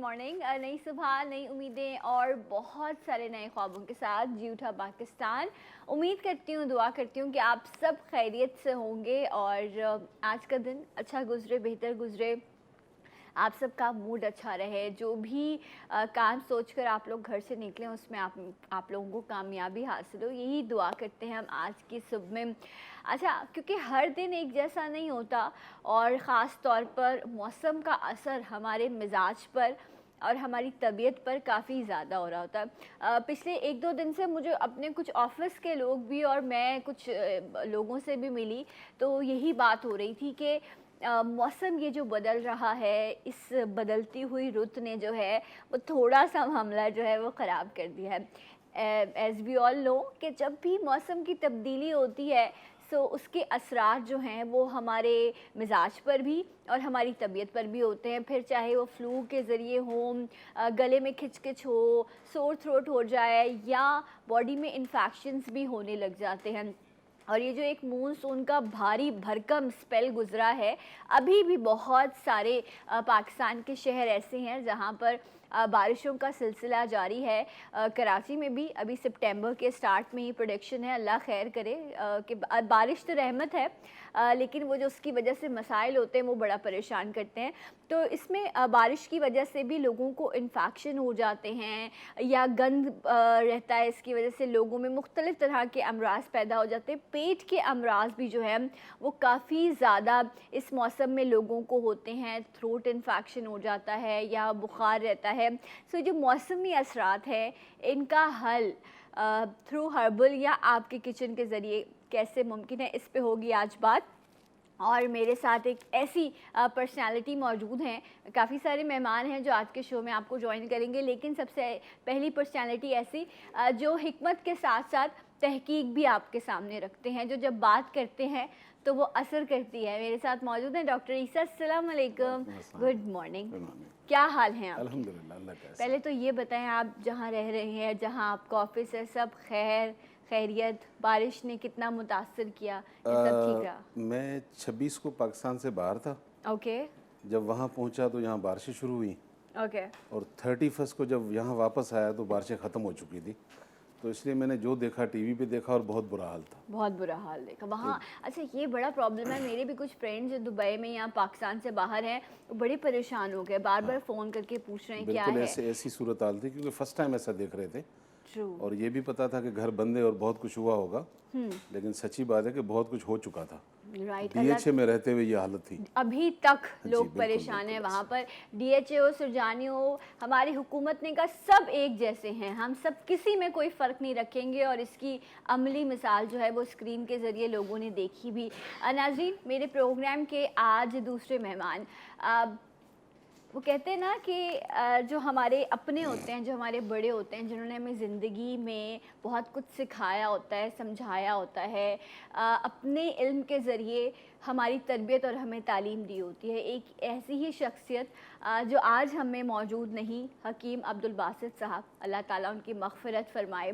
Morning. नई सुबह, नई उम्मीदें और बहुत सारे नए ख्वाबों के साथ जी उठा पाकिस्तान। उम्मीद करती हूँ, दुआ करती हूँ कि आप सब खैरियत से होंगे और आज का दिन अच्छा गुजरे, बेहतर गुजरे, आप सबका मूड अच्छा रहे। जो भी काम सोचकर आप लोग घर से निकलें उसमें आप लोगों को कामयाबी हासिल हो, यही दुआ करते हैं हम आज की सुबह में। अच्छा, क्योंकि हर दिन एक जैसा नहीं होता और ख़ास तौर पर मौसम का असर हमारे मिजाज पर और हमारी तबीयत पर काफ़ी ज़्यादा हो रहा होता है। पिछले 1-2 दिन से मुझे अपने कुछ ऑफ़िस के लोग भी और मैं कुछ लोगों से भी मिली, तो यही बात हो रही थी कि मौसम ये जो बदल रहा है, इस बदलती हुई रुत ने जो है वो थोड़ा-सा मामला जो है वो ख़राब कर दिया है। एज़ वी ऑल नो कि जब भी मौसम की तब्दीली होती है सो उसके असरात जो हैं वो हमारे मिजाज पर भी और हमारी तबीयत पर भी होते हैं। फिर चाहे वो फ्लू के ज़रिए हो, गले में खिचखिच हो, सोर थ्रोट हो जाए या बॉडी में इन्फेक्शंस भी होने लग जाते हैं। और ये जो एक मानसून का भारी भरकम स्पेल गुजरा है, अभी भी बहुत सारे पाकिस्तान के शहर ऐसे हैं जहाँ पर बारिशों का सिलसिला जारी है। कराची में भी अभी सितंबर के स्टार्ट में ही प्रोडिक्शन है, अल्लाह खैर करे कि बारिश तो रहमत है, लेकिन वो जो उसकी वजह से मसाइल होते हैं वो बड़ा परेशान करते हैं। तो इसमें बारिश की वजह से भी लोगों को इन्फेक्शन हो जाते हैं या गंद रहता है, इसकी वजह से लोगों में मुख्तलिफ़ तरह के अमराज पैदा हो जाते हैं। पेट के अमराज भी जो है वो काफ़ी ज़्यादा इस मौसम में लोगों को होते हैं। थ्रोट इन्फेक्शन हो जाता है या बुखार रहता है। सो जो मौसमी असरात है इनका हल थ्रू हर्बल या आपके किचन के ज़रिए कैसे मुमकिन है, इस पे होगी आज बात। और मेरे साथ एक ऐसी पर्सनालिटी मौजूद हैं, काफ़ी सारे मेहमान हैं जो आज के शो में आपको ज्वाइन करेंगे, लेकिन सबसे पहली पर्सनालिटी ऐसी जो हिकमत के साथ साथ तहकीक भी आपके सामने रखते हैं, जो जब बात करते हैं तो वो असर करती है। मेरे साथ मौजूद हैं डॉक्टर ईसा। अस्सलाम वालेकुम, गुड मॉर्निंग, क्या हाल हैं आप? अल्हम्दुलिल्लाह, अल्लाह का पहले तो ये बताएं, आप जहाँ रह रहे हैं, जहाँ आपका ऑफिस है, सब खैरियत? बारिश ने कितना मुतासर किया या सब ठीक रहा? मैं 26 को पाकिस्तान से बाहर था। ओके जब वहाँ पहुँचा तो यहाँ बारिशें शुरू हुई ओके और 31 को जब यहाँ वापस आया तो बारिशें ख़त्म हो चुकी थी। तो इसलिए मैंने जो देखा टीवी पे देखा और बहुत बुरा हाल था। बहुत बुरा हाल देखा वहाँ। अच्छा, ये बड़ा प्रॉब्लम है। मेरे भी कुछ फ्रेंड्स जो दुबई में या पाकिस्तान से बाहर हैं, वो बड़े परेशान हो गए, बार बार फ़ोन करके पूछ रहे हैं क्या बिल्कुल है। ऐसी सूरत हाल थी क्योंकि फ़र्स्ट टाइम ऐसा देख रहे थे ट्रू। और ये भी पता था कि घर बंद है और बहुत कुछ हुआ होगा, लेकिन सच्ची बात है कि बहुत कुछ हो चुका था। राइट। DHA में रहते हुए ये हालत थी। अभी तक लोग बिल्कुल, परेशान हैं बिल्कुल वहाँ पर। DHA हो, सुरजानी हो, हमारी हुकूमत ने कहा सब एक जैसे हैं, हम सब किसी में कोई फ़र्क नहीं रखेंगे और इसकी अमली मिसाल जो है वो स्क्रीन के ज़रिए लोगों ने देखी भी। नाज़रीन, मेरे प्रोग्राम के आज दूसरे मेहमान वो कहते हैं ना कि जो हमारे अपने होते हैं, जो हमारे बड़े होते हैं, जिन्होंने हमें ज़िंदगी में बहुत कुछ सिखाया होता है, समझाया होता है, अपने इल्म के ज़रिए हमारी तरबियत और हमें तालीम दी होती है। एक ऐसी ही शख्सियत जो आज हमें मौजूद नहीं, हकीम अब्दुल बासित साहब, अल्लाह ताला उनकी मग़फ़िरत फ़रमाए।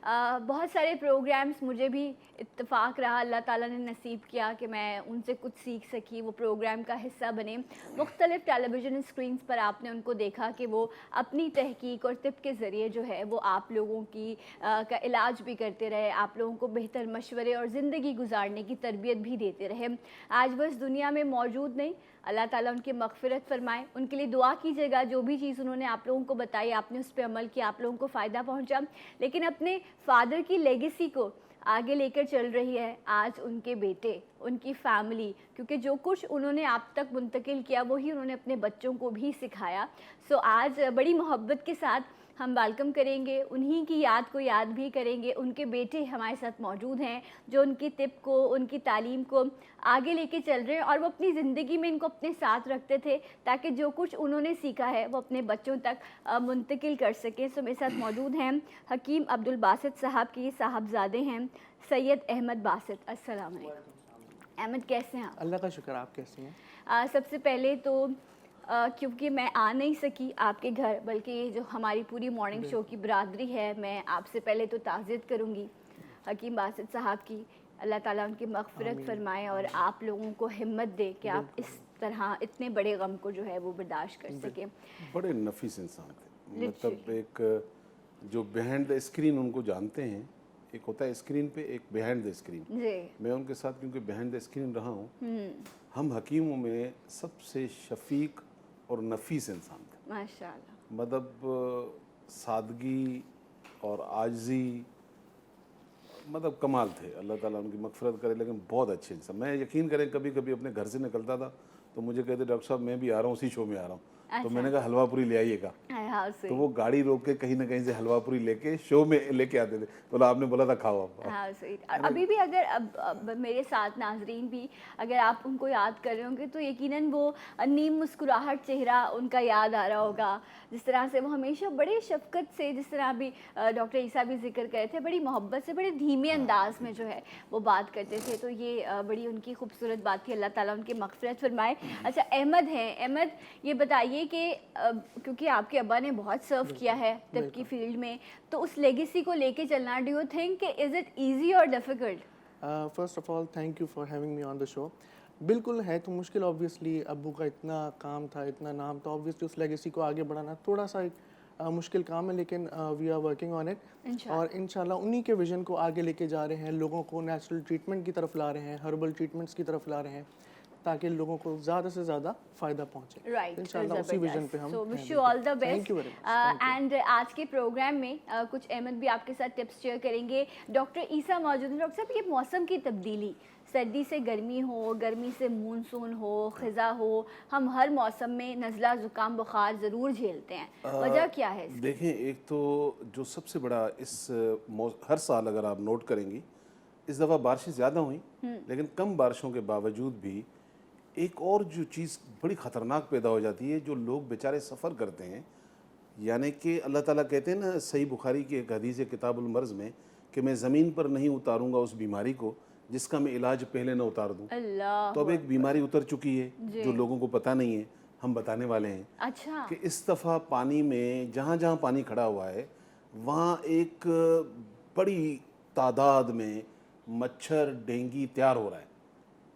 बहुत सारे प्रोग्राम्स मुझे भी इत्तेफ़ाक रहा, अल्लाह ताला ने नसीब किया कि मैं उनसे कुछ सीख सकी, वो प्रोग्राम का हिस्सा बने। मुख्तलिफ़ टेलीविज़न स्क्रीन्स पर आपने उनको देखा कि वो अपनी तहकीक और तिब के ज़रिए जो है वो आप लोगों की का इलाज भी करते रहे, आप लोगों को बेहतर मशवरे और ज़िंदगी गुजारने की तरबियत भी देते रहे। आज वो इस दुनिया में मौजूद नहीं, अल्लाह ताला उनकी मग़फ़िरत फ़रमाए। उनके लिए दुआ कीजिएगा। जो भी चीज़ उन्होंने आप लोगों को बताई, आपने उस पर अमल किया, आप लोगों को फ़ायदा पहुँचा, लेकिन अपने फ़ादर की लेगेसी को आगे लेकर चल रही है आज उनके बेटे, उनकी फ़ैमिली, क्योंकि जो कुछ उन्होंने आप तक मुंतकिल किया वही उन्होंने अपने बच्चों को भी सिखाया। सो आज बड़ी मोहब्बत के साथ हम वेलकम करेंगे, उन्हीं की याद को याद भी करेंगे। उनके बेटे हमारे साथ मौजूद हैं जो उनकी तिब को, उनकी तालीम को आगे लेके चल रहे हैं और वो अपनी ज़िंदगी में इनको अपने साथ रखते थे ताकि जो कुछ उन्होंने सीखा है वो अपने बच्चों तक मुंतकिल कर सकें। सो मेरे साथ मौजूद हैं हकीम अब्दुल बासित साहब की साहबजादे हैं सैयद अहमद बासित। अस्सलाम वालेकुम। अहमद, कैसे हैं आप? अल्लाह का शुक्र, आप कैसे हैं? सबसे पहले तो क्योंकि मैं आ नहीं सकी आपके घर, बल्कि जो हमारी पूरी मॉर्निंग शो की बरादरी है, मैं आपसे पहले तो ताज़ियत करूँगी हकीम बासित साहब की। अल्लाह ताला उनकी मग़फ़िरत फ़रमाए और आप लोगों को हिम्मत दे कि आप इस तरह इतने बड़े गम को जो है वो बर्दाश्त कर सके। बड़े नफीस इंसान थे, मतलब एक जो बिहाइंड द स्क्रीन उनको जानते हैं, एक होता है स्क्रीन पे, एक बिहाइंड द स्क्रीन। जी। मैं उनके साथ क्योंकि बिहाइंड द स्क्रीन रहा हूँ, हम हकीमों में सबसे शफीक और नफीस इंसान थे। माशाल्लाह। मतलब सादगी और आजी, मतलब कमाल थे। अल्लाह ताला उनकी मगफरत करे, लेकिन बहुत अच्छे इंसान। मैं यकीन करें कभी कभी अपने घर से निकलता था तो मुझे कहते डॉक्टर साहब मैं भी आ रहा हूँ, उसी शो में आ रहा हूँ। तो मैंने कहा हलवा पूरी ले आइएगा, हाँ, तो वो गाड़ी रोक के कहीं ना कहीं से हलवा पूरी लेके शो में लेके आते थे। तो आपने बोला था खाओ आप। हाँ स्वीट। और अभी भी अगर अब मेरे साथ नाजरीन भी अगर आप उनको याद कर रहे होंगे तो यकीनन वो नीम मुस्कुराहट चेहरा उनका याद आ रहा होगा, जिस तरह से वो हमेशा बड़े शफकत से, जिस तरह अभी डॉक्टर ईसा भी जिक्र कर रहे थे, बड़ी मोहब्बत से बड़े धीमे अंदाज में जो है वो बात करते थे। तो ये बड़ी उनकी खूबसूरत बात थी, अल्लाह ताला उनकी मगफिरत फरमाए। अच्छा अहमद हैं, अहमद ये बताइए कि क्योंकि आपके अब्बा ने बहुत सर्व किया है तिब की फील्ड में, तो उस लेगेसी को लेके चलना, do you think is it easy और difficult? First of all thank you for having me on the show. बिल्कुल है तो मुश्किल, ऑब्वियसली अब्बू का इतना काम था, इतना नाम था, ऑब्वियसली उस लेगेसी को आगे बढ़ाना थोड़ा सा एक मुश्किल काम है, लेकिन we are working on it. और इंशाल्लाह उन्हीं के विजन को आगे लेके जा रहे हैं, लोगों को नेचुरल ट्रीटमेंट की तरफ ला रहे हैं, हर्बल ट्रीटमेंट्स की तरफ ला रहे हैं, ताकि लोगों को ज़्यादा से ज़्यादा फ़ायदा पहुंचे। राइट, इंशाल्लाह उसी विजन पे हम so wish you all the best. Thank you very much. And आज के प्रोग्राम में कुछ अहमद भी आपके साथ टिप्स शेयर करेंगे। डॉक्टर ईसा मौजूद हैं। डॉक्टर साहब, ये मौसम की तब्दीली, सर्दी से गर्मी हो, गर्मी से मानसून हो, ख़ज़ा हो, हम हर मौसम में नज़ला ज़ुकाम बुखार ज़रूर झेलते हैं, वजह क्या है इसकी? देखें, एक तो जो सबसे बड़ा हर साल अगर आप नोट करेंगी, इस दफ़ा बारिशें ज़्यादा हुई, लेकिन कम बारिशों के बावजूद भी एक और जो चीज़ बड़ी ख़तरनाक पैदा हो जाती है, जो लोग बेचारे सफ़र करते हैं, यानी कि अल्लाह ताला कहते हैं ना सही बुखारी की एक हदीस है किताबुल मर्ज़ में, कि मैं ज़मीन पर नहीं उतारूंगा उस बीमारी को जिसका मैं इलाज पहले ना उतार दूं। अल्लाह। तो अब एक बीमारी उतर चुकी है जो लोगों को पता नहीं है, हम बताने वाले हैं। अच्छा। कि इस दफ़ा पानी में जहाँ जहाँ पानी खड़ा हुआ है वहाँ एक बड़ी तादाद में मच्छर डेंगू तैयार हो रहा है।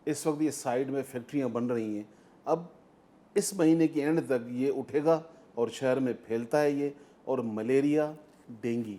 इस वक्त ये साइड में फैक्ट्रियाँ बन रही हैं। अब इस महीने के एंड तक ये उठेगा और शहर में फैलता है ये, और मलेरिया, डेंगू,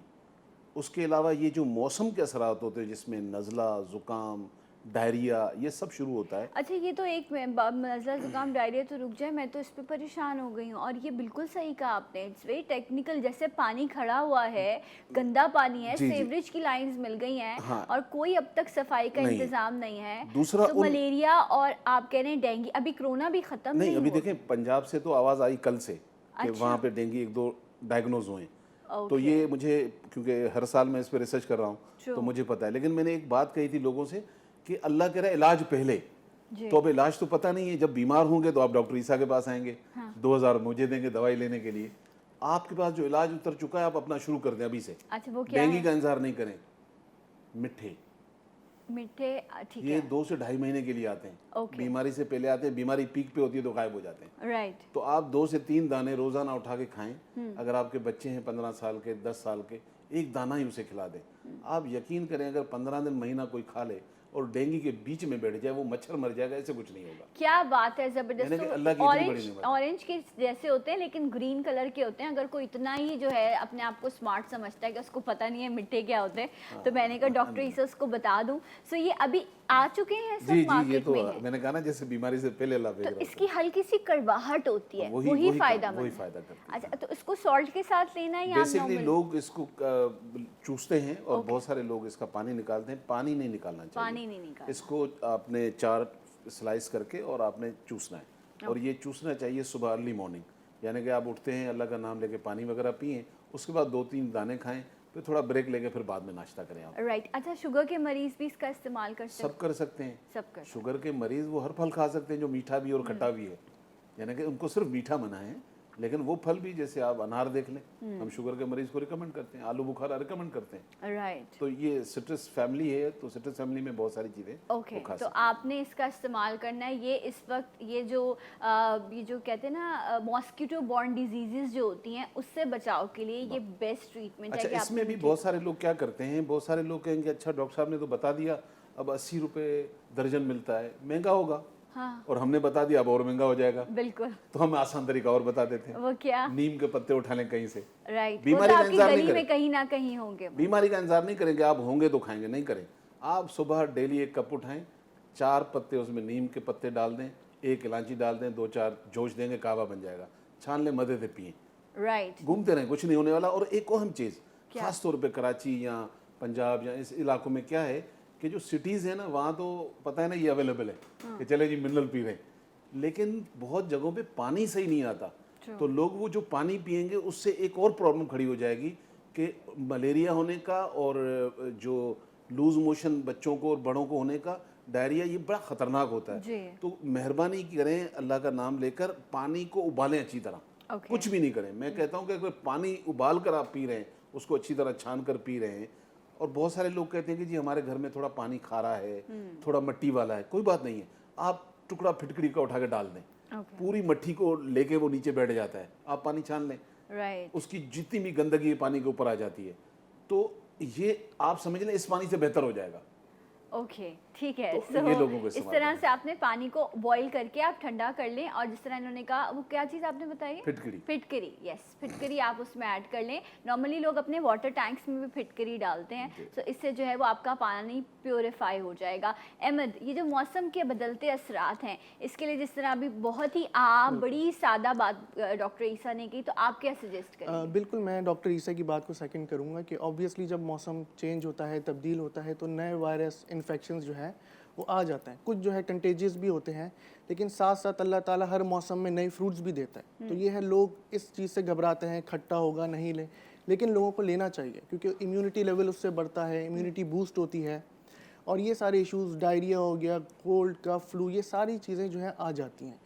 उसके अलावा ये जो मौसम के असरात होते हैं जिसमें नज़ला, ज़ुकाम, डायरिया, ये सब शुरू होता है। अच्छा, ये तो एक नज़ला ज़ुकाम डायरिया तो रुक जाए, मैं तो इस पे परेशान हो गई हूँ। और ये बिल्कुल सही कहा आपने, इट्स वेरी टेक्निकल, जैसे पानी खड़ा हुआ है, गंदा पानी है, सीवरेज की लाइंस मिल गई हैं, हाँ, और कोई अब तक सफाई का इंतजाम नहीं है। दूसरा तो मलेरिया और आप कह रहे हैं डेंगू, अभी कोरोना भी खत्म नहीं अभी देखें पंजाब से तो आवाज़ आई कल से कि वहाँ पे डेंगू 1-2 डायग्नोज हुए। तो ये मुझे, क्योंकि हर साल मैं इस पर रिसर्च कर रहा हूँ तो मुझे पता है, लेकिन मैंने एक बात कही थी लोगों से कि अल्लाह कह रहा है इलाज पहले, तो अब इलाज तो पता नहीं है। जब बीमार होंगे तो आप डॉक्टर ईसा के पास आएंगे, 2000 मुझे देंगे दवाई लेने के लिए। आपके पास जो इलाज उतर चुका है आप अपना शुरू कर दें अभी से। अच्छा, वो क्या डेंगू का इंतजार नहीं करें। मीठे, ठीक ये 2 से 2.5 महीने के लिए आते हैं। बीमारी से पहले आते हैं, बीमारी पीक पे होती है तो गायब हो जाते हैं। राइट। तो आप 2 से 3 दाने रोजाना उठा के खाएं। अगर आपके बच्चे हैं 15 साल के, 10 साल के, एक दाना ही उसे खिला दें। आप यकीन करें अगर 15 दिन, महीना कोई खा ले और डेंगू के बीच में बैठ जाए, वो मच्छर मर जाएगा, ऐसे कुछ नहीं होगा। क्या बात है, जबरदस्त। ऑरेंज के जैसे होते हैं लेकिन ग्रीन कलर के होते हैं। अगर कोई इतना ही जो है अपने आप को स्मार्ट समझता है कि उसको पता नहीं है मिट्टे क्या होते हैं, तो मैंने कहा डॉक्टर ईसा उसको बता दूं। सो ये अभी आ चुके हैं सब मार्केट ये तो में है। मैंने कहा ना जैसे बीमारी से पहले ला तो इसकी हल्की सी कड़वाहट होती है, वही फायदा करती है। अच्छा, तो इसको सॉल्ट के साथ लेना है या बेसिकली लोग इसको चूसते हैं और बहुत सारे लोग इसका पानी निकालते हैं। पानी नहीं निकालना चाहिए, पानी नहीं निकालना। इसको आपने 4 स्लाइस करके और आपने चूसना है, और ये चूसना चाहिए सुबह अर्ली मॉर्निंग, यानी कि आप उठते हैं अल्लाह का नाम लेके पानी वगैरह पिएं, उसके बाद 2-3 दाने खाएं, फिर थोड़ा ब्रेक लेके फिर बाद में नाश्ता करें आप। राइट। अच्छा, शुगर के मरीज भी इसका इस्तेमाल कर सकते हैं? सब कर सकते हैं। सब कर शुगर के मरीज वो हर फल खा सकते हैं जो मीठा भी और खट्टा भी है, यानी कि उनको सिर्फ मीठा मना है, लेकिन वो फल भी, जैसे आप अनार देख लें, हम शुगर के मरीज को रिकमेंड करते हैं, आलू बुखारा रिकमेंड करते हैं। राइट। तो ये सिट्रस फैमिली है, तो सिट्रस फैमिली में बहुत सारी चीज़ें ओके, तो आपने इसका इस्तेमाल करना है। ये इस वक्त ये जो कहते हैं ना मॉस्किटो बॉर्न डिजीजेस जो होती हैं उससे बचाव के लिए ये बेस्ट ट्रीटमेंट है। अच्छा, इसमें भी बहुत सारे लोग क्या करते हैं, बहुत सारे लोग कहेंगे अच्छा डॉक्टर साहब ने तो बता दिया, अब 80 रुपये दर्जन मिलता है, महंगा होगा। हाँ। और हमने बता दिया अब और महंगा हो जाएगा, बिल्कुल। तो हम आसान तरीका और बता देते हैं, वो क्या? नीम के पत्ते उठा लें कहीं से। राइट, वो बीमारी तो का आपकी इंतजार नहीं गली में करें, कहीं ना कहीं होंगे। बीमारी का इंतजार नहीं करेंगे, आप होंगे तो खाएंगे, नहीं करें। आप सुबह डेली एक कप उठाएं, 4 पत्ते उसमें नीम के पत्ते डाल दें, 1 इलायची डाल दें, 2-4 जोश देंगे, कहवा बन जाएगा। छान लें, मदे से पिए, राइट। घूमते रहें, कुछ नहीं होने वाला। और एक अहम चीज़, खास तौर पे कराची या पंजाब या इस इलाकों में क्या है कि जो सिटीज़ है ना, वहाँ तो पता है ना ये अवेलेबल है कि चले जी मिनरल पी रहे हैं, लेकिन बहुत जगहों पे पानी सही नहीं आता। तो लोग वो जो पानी पिएंगे उससे एक और प्रॉब्लम खड़ी हो जाएगी कि मलेरिया होने का और जो लूज मोशन बच्चों को और बड़ों को होने का, डायरिया, ये बड़ा ख़तरनाक होता जी। है। तो मेहरबानी करें, अल्लाह का नाम लेकर पानी को उबालें अच्छी तरह, Okay. कुछ भी नहीं करें। मैं कहता हूँ कि अगर पानी उबाल कर आप पी रहे हैं, उसको अच्छी तरह छान कर पी रहे हैं, और बहुत सारे लोग कहते हैं कि जी हमारे घर में थोड़ा पानी खारा है, थोड़ा मिट्टी वाला है, कोई बात नहीं है, आप टुकड़ा फिटकड़ी का उठा के डाल दें, Okay. पूरी मट्ठी को लेके वो नीचे बैठ जाता है, आप पानी छान लें, राइट। उसकी जितनी भी गंदगी है पानी के ऊपर आ जाती है। तो ये आप समझ लें इस पानी से बेहतर हो जाएगा। ओके, ठीक है। तो So, ये लोगों को इस इस्तेमाल तरह करना से आपने पानी को बॉईल करके आप ठंडा कर लें, और जिस तरह इन्होंने कहा, वो क्या चीज़ आपने बताई? फिटकड़ी। फिटकरी, यस, फिटकरी आप उसमें ऐड कर लें। नॉर्मली लोग अपने वाटर टैंक्स में भी फिटकरी डालते हैं, तो इससे जो है वो आपका पानी प्योरीफाई हो जाएगा। अहमद, ये जो मौसम के बदलते असरात हैं, इसके लिए जिस तरह अभी बहुत ही आम बड़ी सादा बात डॉक्टर ईसा ने की, तो आप क्या सजेस्ट करेंगे? बिल्कुल, मैं डॉक्टर ईसा की बात को सेकंड करूंगा कि ऑब्वियसली जब मौसम चेंज होता है, तब्दील होता है, तो नए वायरस इन्फेक्शंस जो है वो आ जाता है। कुछ जो है कंटेजियस भी होते हैं, लेकिन साथ साथ अल्लाह ताला हर मौसम में नए फ्रूट्स भी देता है। तो ये है, लोग इस चीज़ से घबराते हैं, खट्टा होगा नहीं ले, लेकिन लोगों को लेना चाहिए क्योंकि इम्यूनिटी लेवल उससे बढ़ता है, इम्यूनिटी बूस्ट होती है, और ये सारे इश्यूज़, डायरिया हो गया, कोल्ड का फ्लू, ये सारी चीज़ें जो हैं आ जाती हैं।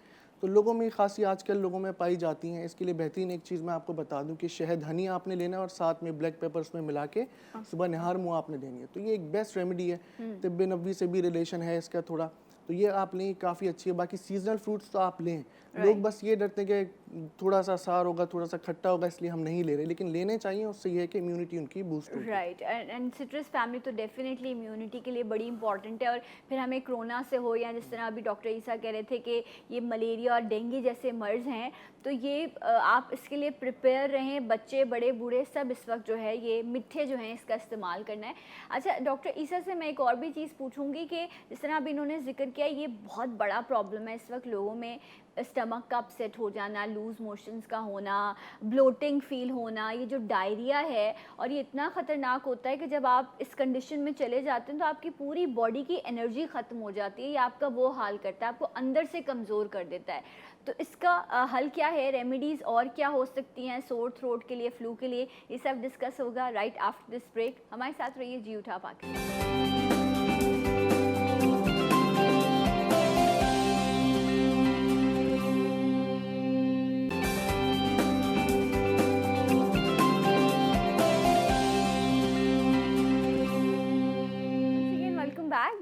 तो लोगों में खांसी आजकल लोगों में पाई जाती हैं। इसके लिए बेहतरीन एक चीज़ मैं आपको बता दूं कि शहद हनी आपने लेना है और साथ में ब्लैक पेपर उसमें मिला के सुबह निहार मुँह आपने देनी है। तो ये एक बेस्ट रेमेडी है, तिब्ब नबवी से भी रिलेशन है इसका थोड़ा, तो ये आप लें, काफ़ी अच्छी है। बाकी सीजनल फ्रूट्स तो आप लें, लोग बस ये डरते हैं कि थोड़ा सा सार होगा, थोड़ा सा खट्टा होगा, इसलिए हम नहीं ले रहे, लेकिन लेने चाहिए। उससे ये है कि इम्यूनिटी उनकी बूस्ट होगी। राइट, एंड सिट्रस फैमिली तो डेफिनेटली इम्यूनिटी के लिए बड़ी इंपॉर्टेंट है। और फिर हमें कोरोना से हो, या जिस तरह अभी डॉक्टर ईसा कह रहे थे कि ये मलेरिया और डेंगू जैसे मर्ज हैं, तो ये आप इसके लिए प्रिपेयर रहें। बच्चे, बड़े, बूढ़े सब इस वक्त जो है ये मिट्ठे जो हैं इसका इस्तेमाल करना है। अच्छा डॉक्टर ईसा से मैं एक और भी चीज़ पूछूंगी कि जिस तरह अभी इन्होंने जिक्र किया, ये बहुत बड़ा प्रॉब्लम है इस वक्त लोगों में, स्टमक का अपसेट हो जाना, लूज मोशंस का होना, ब्लोटिंग फील होना, ये जो डायरिया है, और ये इतना ख़तरनाक होता है कि जब आप इस कंडीशन में चले जाते हैं तो आपकी पूरी बॉडी की एनर्जी ख़त्म हो जाती है, ये आपका वो हाल करता है, आपको अंदर से कमज़ोर कर देता है। तो इसका हल क्या है, रेमेडीज़ और क्या हो सकती हैं सोर थ्रोट के लिए, फ्लू के लिए, ये सब डिस्कस होगा राइट आफ्टर दिस ब्रेक। हमारे साथ रहिए जी उठा पाकिस्तान।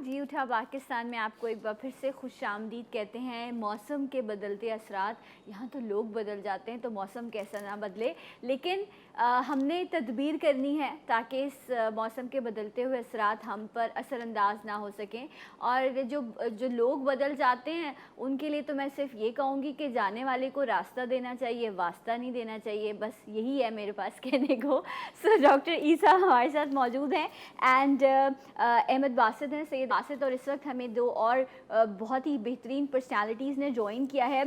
जी उठा पाकिस्तान में आपको एक बार फिर से खुशामदीद कहते हैं। मौसम के बदलते असरात, यहाँ तो लोग बदल जाते हैं तो मौसम कैसा ना बदले, लेकिन हमने तदबीर करनी है ताकि इस मौसम के बदलते हुए असरात हम पर असरअंदाज ना हो सकें। और जो लोग बदल जाते हैं उनके लिए तो मैं सिर्फ ये कहूँगी कि जाने वाले को रास्ता देना चाहिए, वास्ता नहीं देना चाहिए, बस यही है मेरे पास कहने को। सो डॉक्टर ईसा हमारे साथ मौजूद हैं, एंड अहमद बासित हैं, सैयद बासित, और इस वक्त हमें दो और बहुत ही बेहतरीन पर्सनालिटीज़ ने ज्वाइन किया है।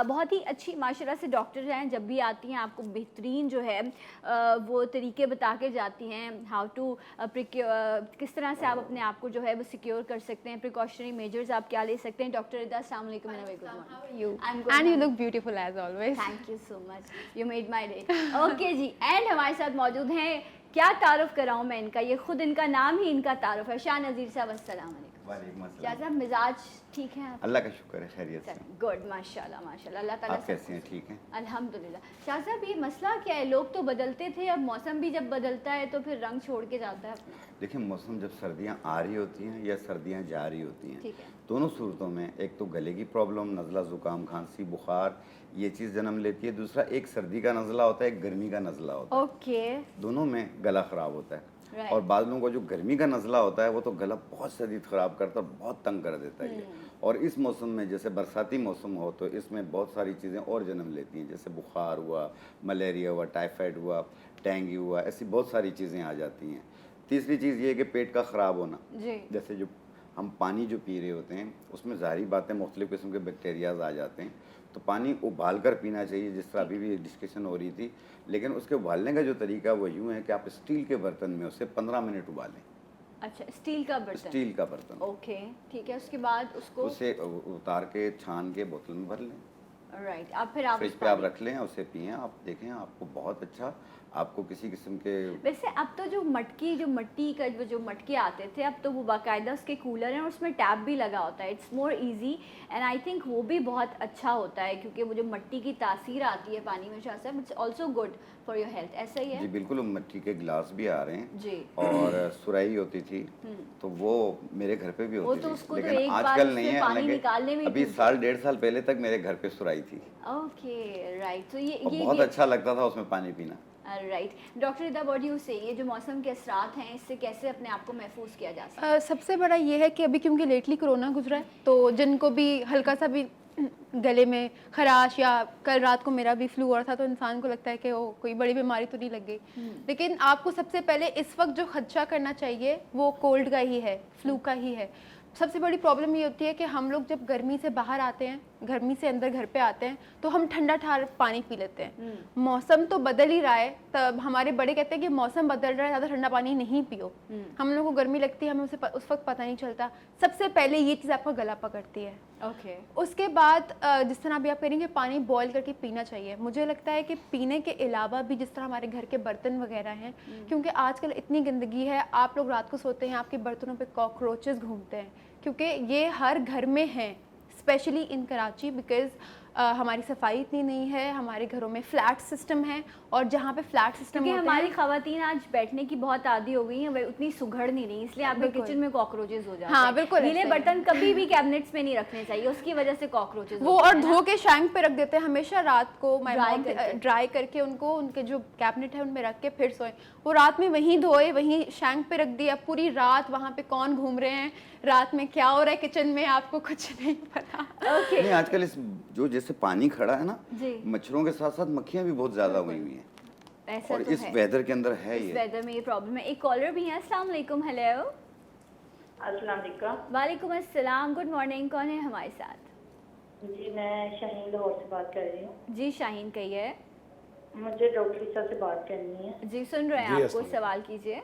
बहुत ही अच्छी माशाल्लाह से डॉक्टर हैं, जब भी आती हैं आपको बेहतरीन जो है वो तरीके बता के जाती हैं, हाउ टू किस तरह से आप अपने आप को जो है वो सिक्योर कर सकते हैं, प्रिकॉशनरी मेजर्स आप क्या ले सकते हैं। डॉक्टर रिदा, अस्सलाम वालेकुम and very good morning. You I'm good, and you ma'am. look beautiful as always. Thank you so much, you made my day. Okay जी, एंड हमारे साथ मौजूद हैं, क्या तारुफ कराऊँ मैं इनका, ये खुद इनका नाम ही इनका तारुफ है, शाह नज़ीर साहब, अस्सलाम वालेकुम। वालेकुम क्या अस्सलाम। साहब मिजाज ठीक है आप? अल्लाह का शुक्र है, खैरियत से। गुड, माशाल्लाह माशाल्लाह, अल्लाह ताला आप कैसे हैं? ठीक हैं? अल्हम्दुलिल्लाह। शाह साहब ये मसला क्या है, लोग तो बदलते थे, अब मौसम भी जब बदलता है तो फिर रंग छोड़ के जाता है अपना। देखिए, मौसम जब सर्दियां आ रही होती हैं या सर्दियां जा रही होती हैं, ठीक है। दोनों सूरतों में एक तो गले की प्रॉब्लम, नज़ला, ज़ुकाम, खांसी, बुखार, ये चीज़ जन्म लेती है। दूसरा एक सर्दी का नज़ला होता है, एक गर्मी का नज़ला होता है। ओके, दोनों में गला ख़राब होता है। Right. और बाद लोगों को जो गर्मी का नज़ला होता है वो तो गला बहुत शदीद ख़राब करता है, बहुत तंग कर देता है ये। और इस मौसम में जैसे बरसाती मौसम हो तो इसमें बहुत सारी चीज़ें और जन्म लेती हैं, जैसे बुखार हुआ, मलेरिया हुआ, टाइफाइड हुआ, डेंगू हुआ, ऐसी बहुत सारी चीज़ें आ जाती हैं। तीसरी चीज़ ये है कि पेट का ख़राब होना, जी। जैसे जो हम पानी जो पी रहे होते हैं उसमें ज़ाहिरी बातें मुख्तलिफ़ किस्म के बैक्टीरियाज आ जाते हैं, तो पानी उबाल कर पीना चाहिए, जिस तरह अभी भी डिस्कशन हो रही थी। लेकिन उसके उबालने का जो तरीका वो यूँ है कि आप स्टील के बर्तन में उसे 15 मिनट उबालें। अच्छा, स्टील का बर्तन। स्टील का बर्तन, ओके, ठीक है। उसके बाद उसको उसे उतार के छान के बोतल में भर लें, राइट, अब फिर आप फ्रिज उस पे आप पानी- रख लें, उसे पिएं, आप देखें आपको बहुत अच्छा, आपको किसी किस्म के वैसे अब तो जो मट्टी का जो मटके आते थे, अब तो वो बाकायदा उसके कूलर हैं और उसमें टैप भी लगा होता है। It's more easy and I think वो भी बहुत अच्छा होता है, क्योंकि वो जो मट्टी की तासीर आती है पानी में जहाँ से, it's also good for your health. ऐसा ही जी है बिल्कुल, मिट्टी के गिलास भी आ रहे हैं जी। और सुराही होती थी तो वो मेरे घर पे भी वो होती तो थी, उसको तो लेकिन एक बार आजकल उससे नहीं है। पानी निकालने में ही अभी टूट साल 1.5 साल पहले तक मेरे घर पे सुराही थी ओके, राइट। तो और ये बहुत भी अच्छा लगता था उसमें पानी पीना। राइट। डॉक्टर इदा, व्हाट डू यू से, ये जो मौसम के असरात हैं, इससे कैसे अपने आप को महफूज किया जा सकता है? सबसे बड़ा ये है कि अभी क्योंकि लेटली कोरोना गुजरा है, तो जिनको भी हल्का सा भी गले में खराश, या कल रात को मेरा भी फ्लू हो रहा था, तो इंसान को लगता है कि वो कोई बड़ी बीमारी तो नहीं लग गई। लेकिन आपको सबसे पहले इस वक्त जो खदशा करना चाहिए वो कोल्ड का ही है, फ्लू का ही है। सबसे बड़ी प्रॉब्लम ये होती है कि हम लोग जब गर्मी से बाहर आते हैं, गर्मी से अंदर घर पे आते हैं, तो हम ठंडा ठार पानी पी लेते हैं। मौसम तो बदल ही रहा है, तब हमारे बड़े कहते हैं कि मौसम बदल रहा है, ज़्यादा ठंडा पानी नहीं पियो। हम लोग को गर्मी लगती है, हमें उस वक्त पता नहीं चलता। सबसे पहले ये चीज़ आपका गला पकड़ती है। ओके, उसके बाद जिस तरह अभी आप करेंगे, पानी बॉईल करके पीना चाहिए। मुझे लगता है कि पीने के अलावा भी जिस तरह हमारे घर के बर्तन वगैरह हैं, क्योंकि आजकल इतनी गंदगी है, आप लोग रात को सोते हैं, आपके बर्तनों पे कॉकरोचेस घूमते हैं, क्योंकि ये हर घर में हैं, स्पेशली इन कराची, बिकॉज हमारी सफाई इतनी नहीं है, हमारे घरों में फ्लैट सिस्टम है, और जहाँ पे फ्लैट सिस्टम क्योंकि होते हमारी हैं, खवातीन आज बैठने की बहुत आदी हो गई हैं, वह उतनी सुघड़ नहीं रही, इसलिए आपके बिल्कुल। किचन में कॉकरोचेस हो जाते हाँ, हैं। बिल्कुल गीले ऐसे ही। बर्तन कभी भी कैबिनेट्स में नहीं रखने चाहिए, उसकी वजह से कॉकरोचेस वो और धो के शैंक पे रख देते हैं हमेशा रात को। ड्राई करके उनको, उनके जो कैबिनेट है उनमें रख के फिर सोए। वो रात में वहीं धोए, वहीं शैंक पे रख दिया, पूरी रात वहाँ पे कौन घूम रहे हैं, रात में क्या हो रहा है किचन में, आपको कुछ नहीं पता। ओके, नहीं, आजकल इस जो जैसे पानी खड़ा है ना, जी। मच्छरों के साथ साथ मक्खियाँ भी बहुत ज़्यादा हुई हुई हैं, ऐसा और तो इस है, वेदर के अंदर है इस ये। वेदर में ये प्रॉब्लम है। एक कॉलर भी है। अस्सलाम वालेकुम। हेलो। अस्सलाम वालेकुम। वालेकुम अस्सलाम, गुड मॉर्निंग। कौन है हमारे साथ? जी, मैं शाहीन लाहौर से बात कर रही हूँ। जी शाहीन, कहिए। मुझे डॉक्टर साहब से बात करनी है। जी सुन रहे हैं जी, आपको, अस्सलाम। सवाल कीजिए।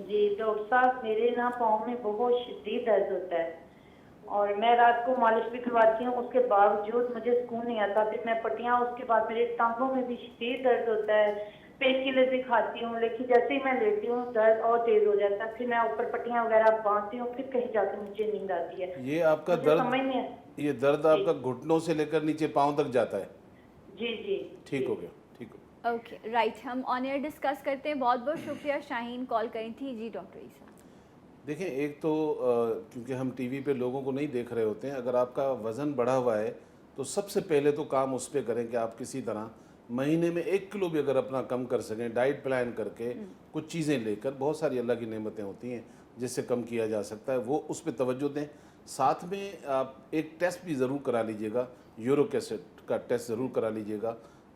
जी डॉक्टर साहब, मेरे ना पाँव में बहुत शदीद दर्द होता है और मैं रात को मालिश भी करवाती हूँ, उसके बावजूद मुझे सुकून नहीं आता। फिर मैं पट्टियाँ, उसके बाद मेरे टांगों में भी शदीद दर्द होता है। पेट किलर भी खाती हूँ, लेकिन जैसे ही मैं लेती हूँ दर्द और तेज हो जाता है। फिर मैं ऊपर पट्टियाँ वगैरह बांधती हूँ, फिर कहीं जाकर मुझे नींद आती है। ये आपका मुझे समझ दर्द, नहीं है। ये दर्द आपका घुटनों से लेकर नीचे पाँव तक जाता है? जी जी ठीक हो गया, ठीक हो। Okay, right. हम ऑन एयर डिस्कस करते हैं। बहुत बहुत शुक्रिया शाहीन, कॉल करी थी। जी डॉक्टर ईसा। देखें, एक तो क्योंकि हम टीवी पे लोगों को नहीं देख रहे होते हैं, अगर आपका वज़न बढ़ा हुआ है तो सबसे पहले तो काम उस पर करें कि आप किसी तरह महीने में 1 किलो भी अगर अपना कम कर सकें, डाइट प्लान करके कुछ चीज़ें लेकर, बहुत सारी अल्लाह की नेमतें होती हैं जिससे कम किया जा सकता है, वो उस पर तवज्जो दें। साथ में आप एक टेस्ट भी ज़रूर करा लीजिएगा, यूरिक एसिड का टेस्ट ज़रूर करा लीजिएगा,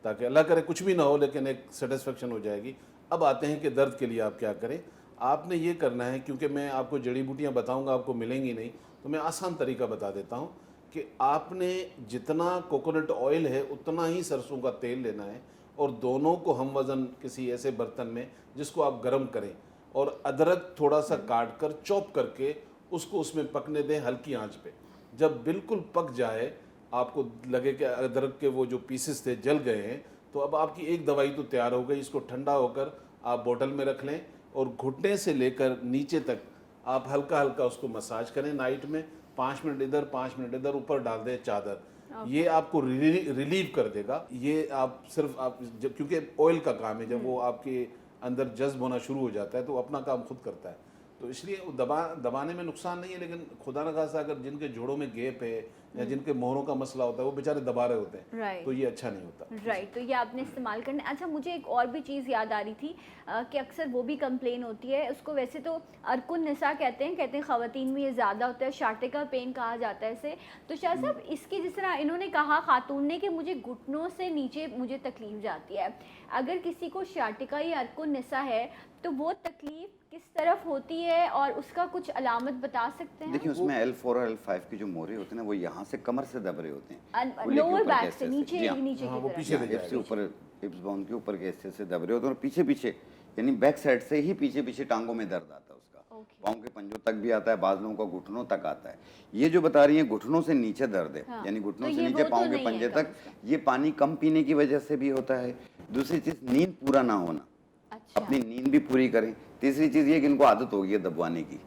ताकि अल्लाह करे कुछ भी ना हो लेकिन एक सेटिस्फेक्शन हो जाएगी। अब आते हैं कि दर्द के लिए आप क्या करें। आपने ये करना है, क्योंकि मैं आपको जड़ी बूटियाँ बताऊँगा, आपको मिलेंगी नहीं, तो मैं आसान तरीका बता देता हूँ कि आपने जितना कोकोनट ऑयल है उतना ही सरसों का तेल लेना है, और दोनों को हम वज़न किसी ऐसे बर्तन में जिसको आप गर्म करें, और अदरक थोड़ा सा काट कर चॉप करके उसको उसमें पकने दें हल्की आंच पे। जब बिल्कुल पक जाए, आपको लगे कि अदरक के वो जो पीसेस थे जल गए हैं, तो अब आपकी एक दवाई तो तैयार हो गई। इसको ठंडा होकर आप बोतल में रख लें, और घुटने से लेकर नीचे तक आप हल्का हल्का उसको मसाज करें नाइट में। 5 मिनट इधर 5 मिनट इधर, ऊपर डाल दें चादर, ये आपको रिलीव कर देगा। ये आप सिर्फ आप जब, क्योंकि ऑयल का काम है, जब वो आपके अंदर जज्ब होना शुरू हो जाता है तो अपना काम खुद करता है। तो इसलिए वो दबाने में नुकसान नहीं है, लेकिन खुदा न खास्ता अगर जिनके जोड़ों में गैप है या जिनके मोहरों का मसला होता है वो बेचारे दबा रहे होते हैं, Right. तो ये अच्छा नहीं होता। राइट, तो ये आपने इस्तेमाल करना। अच्छा, मुझे एक और भी चीज़ याद आ रही थी कि अक्सर वो भी कंप्लेन होती है, उसको वैसे तो अरकुन निसा कहते हैं ख़वातीन में ये ज़्यादा होता है, शार्टिका पेन कहा जाता है इसे। तो शाह साहब, इसकी जिस तरह इन्होंने कहा खातून ने कि मुझे घुटनों से नीचे मुझे तकलीफ जाती है, अगर किसी को शार्टिका या अरकुन निसा है तो वो तकलीफ किस तरफ होती है और उसका कुछ अलामत बता सकते हैं? देखिए उसमें L4 और L5 की जो मोहरे होते हैं ना वो यहाँ से कमर से दब रहे होते हैं, वो लेके लोअर ऊपर बैक के से हिस्से नीचे, जी हाँ, नीचे हाँ, की वो तरफ। पीछे ले हिप से जाएगा। ऊपर, हिप्स बोन के ऊपर के हिस्से से दब रहे होते हैं और पीछे पीछे यानी बैक साइड से ही पीछे पीछे टांगों में दर्द आता है उसका, Okay. पाँव के पंजों तक भी आता है, बाज लोगों का घुटनों तक आता है। ये जो बता रही है घुटनों से नीचे दर्द है, हाँ, यानी घुटनों तो से ये नीचे वो तो पाँव के नहीं है पंजे कम तक, से ये पानी कम पीने की वजह से भी होता है। दूसरी चीज़ नींद पूरा ना होना, अच्छा, अपनी नींद भी पूरी करें। तीसरी चीज़ ये कि इनको आदत होगी है दबवाने की,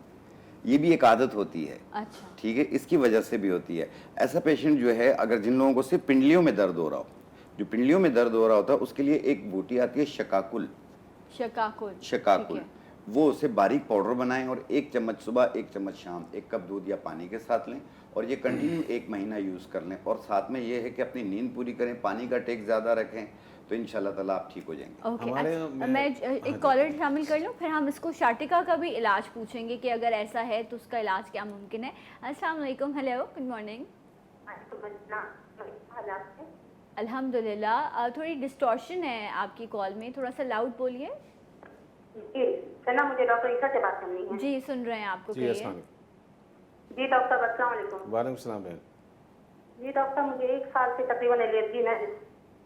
ये भी एक आदत होती है, अच्छा, ठीक है, इसकी वजह से भी होती है। ऐसा पेशेंट जो है अगर जिन लोगों को सिर्फ पिंडलियों में दर्द हो रहा हो, जो पिंडलियों में दर्द हो रहा होता है उसके लिए एक बूटी आती है शकाकुल, शकाकुल, शकाकुल, ठीक है। वो उसे बारीक पाउडर बनाएं और 1 चम्मच सुबह 1 चम्मच शाम 1 कप दूध या पानी के साथ लें और ये कंटिन्यू 1 महीना यूज़ कर लें। और साथ में ये है कि अपनी नींद पूरी करें, पानी का टेक ज़्यादा रखें, तो इंशाल्लाह ताला आप ठीक हो जाएंगे। ओके, हमारे अच्छा, यहाँ मैं हाँ एक जी। कॉलर शामिल कर लूँ, फिर हम इसको शार्टिका का भी इलाज पूछेंगे कि अगर ऐसा है तो उसका इलाज क्या मुमकिन है। अस्सलाम वालेकुम, हेलो, गुड मॉर्निंग। अल्हम्दुलिल्लाह, थोड़ी डिस्टॉर्शन है आपकी कॉल में, थोड़ा सा लाउड बोलिए। जी सना, मुझे डॉक्टर ईसा से बात करनी है। जी, सुन रहे हैं आपको, जी कहिए। अस्सलाम वालेकुम। जी डॉक्टर, अस्सलाम वालेकुम। वालेकुम सलाम बहन। जी डॉक्टर, मुझे 1 साल से तकरीबन एलर्जी है।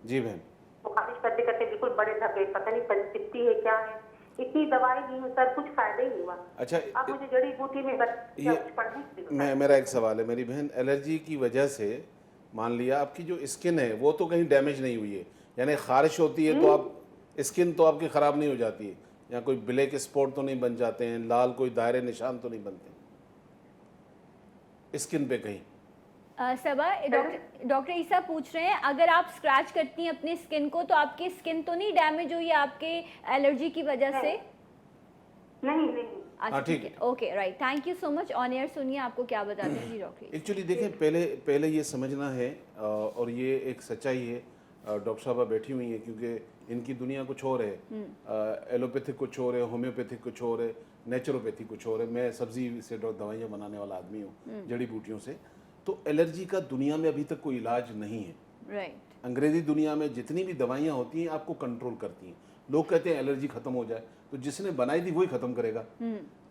जी बहन, वो खारिश करते करते बिल्कुल बड़े धब्बे, पता नहीं पंचपित्ती है क्या है। इतनी दवाई ली हूँ सर, कुछ फायदा ही नहीं हुआ। अच्छा आप मुझे जड़ी बूटी में ये मेरा एक सवाल है मेरी बहन, एलर्जी की वजह से मान लिया आपकी जो स्किन है वो तो कहीं डैमेज नहीं हुई है, यानी खारिश होती है तो आप स्किन तो आपकी ख़राब नहीं हो जाती है, या कोई ब्लैक स्पॉट तो नहीं बन जाते हैं, लाल कोई दायरे निशान तो नहीं बनते स्किन पे कहीं? सबा, डॉक्टर ईसा पूछ रहे हैं, अगर आप स्क्रैच करती हैं अपनी स्किन को तो आपकी स्किन तो नहीं डैमेज हुई है आपके एलर्जी की वजह से? नहीं नहीं। अच्छा, ठीक है, okay, right, thank you so much. On air सुनिए आपको क्या बताते हैं जी डॉक्टर। एक्चुअली देखें, पहले ये समझना है और ये एक सच्चाई है, डॉक्टर साहबा बैठी हुई हैं क्योंकि इनकी दुनिया कुछ और है, एलोपैथिक कुछ और है, होम्योपैथिक कुछ और है, नेचुरोपैथी कुछ और है। मैं सब्जी से दवाइयाँ बनाने वाला आदमी हूँ, जड़ी बूटियों से। तो एलर्जी का दुनिया में अभी तक कोई इलाज नहीं है। राइट, अंग्रेज़ी दुनिया में जितनी भी दवाइयाँ होती हैं आपको कंट्रोल करती हैं। लोग कहते हैं एलर्जी ख़त्म हो जाए, तो जिसने बनाई थी वही ख़त्म करेगा।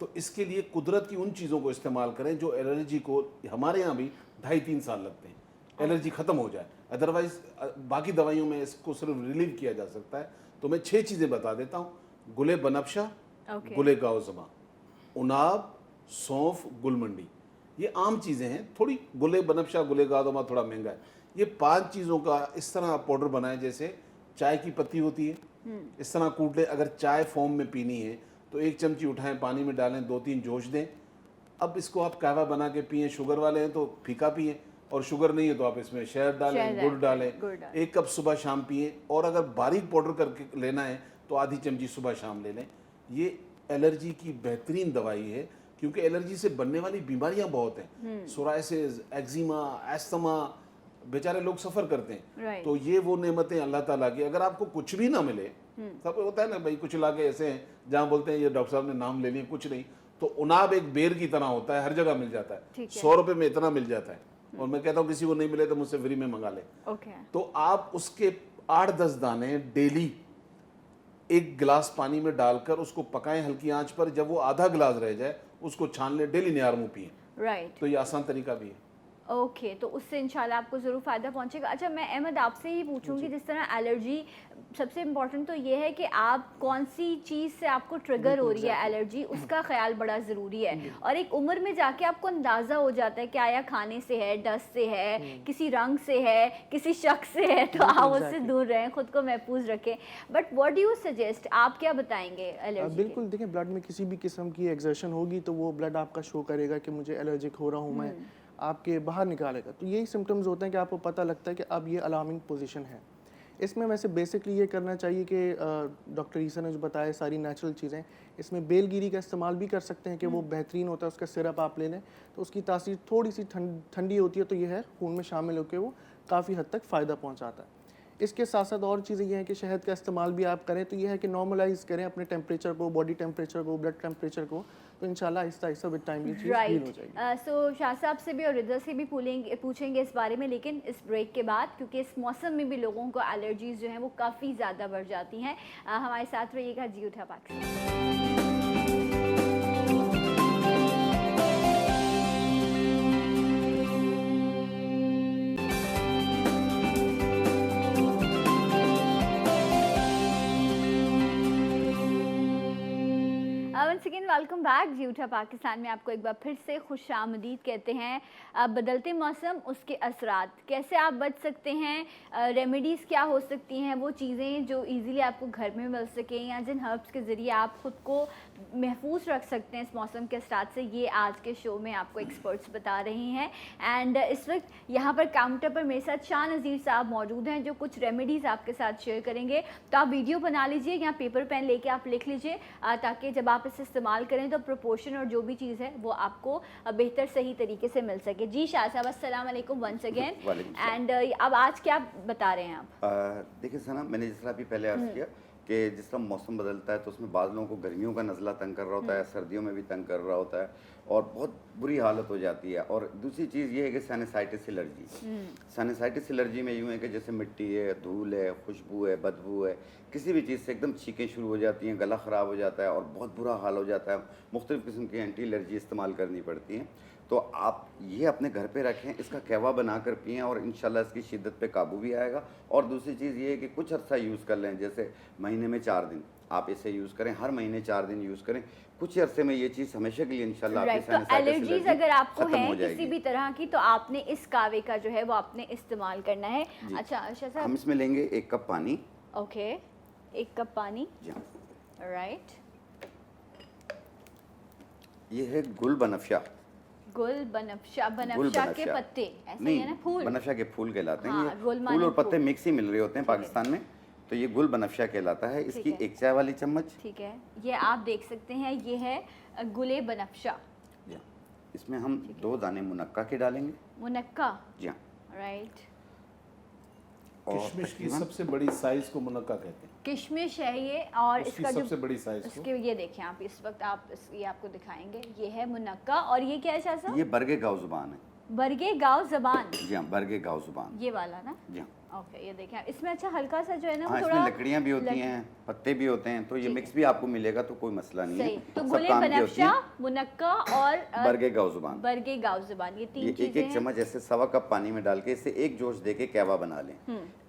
तो इसके लिए कुदरत की उन चीज़ों को इस्तेमाल करें जो एलर्जी को, हमारे यहाँ भी 2.5-3 साल लगते हैं एलर्जी ख़त्म हो जाए, अदरवाइज़ बाकी दवाइयों में इसको सिर्फ रिलीव किया जा सकता है। तो मैं 6 चीज़ें बता देता हूँ। गुले बनफशा, ओके, गुले गाओजमा, उनाब, सौंफ, गुलमंडी, ये आम चीज़ें हैं। थोड़ी गुले बनफशा, गुले गाओजमा थोड़ा महंगा है। ये 5 चीज़ों का इस तरह पाउडर बनाएं जैसे चाय की पत्ती होती है, इस तरह कूट लें। अगर चाय फॉर्म में पीनी है तो 1 चमची उठाएं, पानी में डालें, 2-3 जोश दें। अब इसको आप कहवा बना के पिएं। शुगर वाले हैं तो फीका पिएं, और शुगर नहीं है तो आप इसमें शहद डालें, गुड़ डालें। 1 कप सुबह शाम पिएं। और अगर बारीक पाउडर करके लेना है तो आधी चमची सुबह शाम ले लें। ये एलर्जी की बेहतरीन दवाई है, क्योंकि एलर्जी से बनने वाली बीमारियां बहुत हैं, सोराइसिस, एक्जिमा, एस्थमा, बेचारे लोग सफ़र करते हैं। Right. तो ये वो नेमतें अल्लाह ताला की। अगर आपको कुछ भी ना मिले, सब होता है ना भाई, कुछ इलाके ऐसे हैं जहाँ बोलते हैं ये डॉक्टर साहब ने नाम ले लिया, कुछ नहीं, तो उनाब एक बेर की तरह होता है, हर जगह मिल जाता है। ठीक है। 100 रुपये में इतना मिल जाता है, और मैं कहता हूँ किसी को नहीं मिले तो मुझसे फ्री में मंगा ले। ओके, तो आप उसके 8-10 दाने डेली 1 गिलास पानी में डालकर उसको पकाएं हल्की आंच पर। जब वो आधा गिलास रह जाए उसको छान लें, डेली नियार मुँह पिए। राइट, तो ये आसान तरीका भी है। ओके, तो उससे इंशाल्लाह आपको ज़रूर फ़ायदा पहुंचेगा। अच्छा, मैं अहमद आपसे ही पूछूंगी, जिस तरह एलर्जी, सबसे इम्पॉर्टेंट तो ये है कि आप कौन सी चीज़ से आपको ट्रिगर हो रही है एलर्जी, उसका ख्याल बड़ा ज़रूरी है। और एक उम्र में जाके आपको अंदाज़ा हो जाता है कि आया खाने से है, डस्ट से है, किसी रंग से है, किसी शख्स से है, तो आप उससे दूर रहें, ख़ुद को महफूज रखें। But what do you suggest, आप क्या बताएंगे एलर्जी? बिल्कुल, देखिए ब्लड में किसी भी किस्म की एक्सर्शन होगी तो वो ब्लड आपका शो करेगा कि मुझे एलर्जिक हो रहा हूँ मैं, आपके बाहर निकालेगा। तो यही सिम्टम्स होते हैं कि आपको पता लगता है कि अब ये अलार्मिंग पोजीशन है। इसमें वैसे बेसिकली ये करना चाहिए कि डॉक्टर ईसा ने जो बताया सारी नेचुरल चीज़ें, इसमें बेलगिरी का इस्तेमाल भी कर सकते हैं कि वो बेहतरीन होता है, उसका सिरप आप ले लें तो उसकी तासीर थोड़ी सी ठंडी होती है, तो ये है खून में शामिल होकर वो काफ़ी हद तक फ़ायदा पहुँचाता है। इसके साथ साथ और चीज़ें ये हैं कि शहद का इस्तेमाल भी आप करें तो ये है कि नॉर्मलाइज करें अपने टेम्परेचर को, बॉडी टेम्परेचर को, ब्लड टेम्परेचर को, तो इंशाल्लाह आहिस्ता आहिस्ता विद टाइम ये चीज़ हील हो जाएगी। राइट। सो शाह साहब से भी और रिदा से भी पूछेंगे इस बारे में, लेकिन इस ब्रेक के बाद, क्योंकि इस मौसम में भी लोगों को एलर्जीज जो हैं वो काफ़ी ज़्यादा बढ़ जाती हैं। हमारे साथ रहिएगा जी उठा Pakistan. Once again welcome back जी उठा पाकिस्तान में आपको एक बार फिर से खुश आमदीद कहते हैं। बदलते मौसम, उसके असरात, कैसे आप बच सकते हैं, रेमेडीज़ क्या हो सकती हैं, वो चीज़ें जो इजीली आपको घर में मिल सकें या जिन हर्ब्स के ज़रिए आप ख़ुद को महफूज रख सकते हैं इस मौसम के असरात से, ये आज के शो में आपको एक्सपर्ट्स बता रही हैं। एंड इस वक्त यहाँ पर काउंटर पर मेरे साथ शाह नज़ीर साहब मौजूद हैं जो कुछ रेमेडीज़ आपके साथ शेयर करेंगे। तो आप वीडियो बना लीजिए या पेपर पेन लेके आप लिख लीजिए, ताकि जब आप इसे इस्तेमाल करें तो प्रोपोर्शन और जो भी चीज़ है वो आपको बेहतर सही तरीके से मिल सके। जी शाह साहब अस्सलाम वालेकुम वंस अगेन। एंड अब आज क्या बता रहे हैं आप? देखिए सना, मैंने जिस तरह अभी पहले अर्ज किया कि जिस तरह मौसम बदलता है तो उसमें बाद लोगों को गर्मियों का नज़ला तंग कर रहा होता है, सर्दियों में भी तंग कर रहा होता है और बहुत बुरी हालत हो जाती है। और दूसरी चीज़ ये है कि साइनसाइटिस एलर्जी, साइनसाइटिस एलर्जी में यूँ है कि जैसे मिट्टी है, धूल है, खुशबू है, बदबू है, किसी भी चीज़ से एकदम छींकें शुरू हो जाती हैं, गला ख़राब हो जाता है और बहुत बुरा हाल हो जाता है। मुख्तलिफ़ किस्म की एंटी एलर्जी इस्तेमाल करनी पड़ती हैं। तो आप ये अपने घर पे रखें, इसका कहवा बना कर पिएँ और इंशाल्लाह इसकी शिद्दत पे काबू भी आएगा। और दूसरी चीज़ ये है कि कुछ अर्सा यूज़ कर लें, जैसे महीने में 4 दिन आप इसे यूज़ करें, हर महीने 4 दिन यूज़ करें, कुछ अरसे में ये चीज़ हमेशा के लिए इंशाल्लाह आपकी तो एलर्जीज अगर आपको खत्म है हो किसी जाएगी। भी तरह की, तो आपने इस कावे का जो है वो आपने इस्तेमाल करना है। अच्छा शाह साहब, हम इसमें लेंगे 1 कप पानी। ओके, 1 कप पानी, जी हाँ। राइट। ये है गुल बनफशा। गुल बनफशा, बनफशा के पत्ते ऐसे ही है ना, फूल? बनफशा के फूल कहलाते हैं। हाँ, ये गुल फूल माने और पत्ते फूल। मिक्स ही मिल रहे होते हैं पाकिस्तान में, तो ये गुल बनफशा कहलाता है। इसकी है। 1 चाय वाली चम्मच। ठीक है, ये आप देख सकते हैं, ये है गुले बनफशा। जी हाँ। इसमें हम 2 दाने मुनक्का के डालेंगे। मुनक्का, जी हाँ। राइट। और किशमिश की तकरीबन सबसे बड़ी साइज को मुनक्का कहते हैं। किशमिश है ये, और उसकी इसका सबसे जो बड़ी साइज को उसके ये देखें आप, इस वक्त आप ये आपको दिखाएंगे, ये है मुनक्का। और ये क्या है शाह साहब? ये बरगे गाँव जुबान है। बरगे गाँव जबान, जी हाँ, बरगे गाँव जुबान। ये वाला ना? जी हाँ। ओके, ये देखें आप, इसमें अच्छा हल्का सा जो है ना हाँ, वो इसमें थोड़ा लकड़ियाँ भी होती हैं, पत्ते भी होते हैं, तो ये ठीक मिक्स भी आपको मिलेगा, तो कोई मसला नहीं सही। है। तो सब गुले काम की होती बनफशा, है। मुनक्का और बरगे गाँव जुबान, बरगे गाँव जबान, ये 3 ये चीजें एक चम्मच ऐसे 1.25 कप पानी में डाल के इसे 1 जोश दे के कहवा बना लें।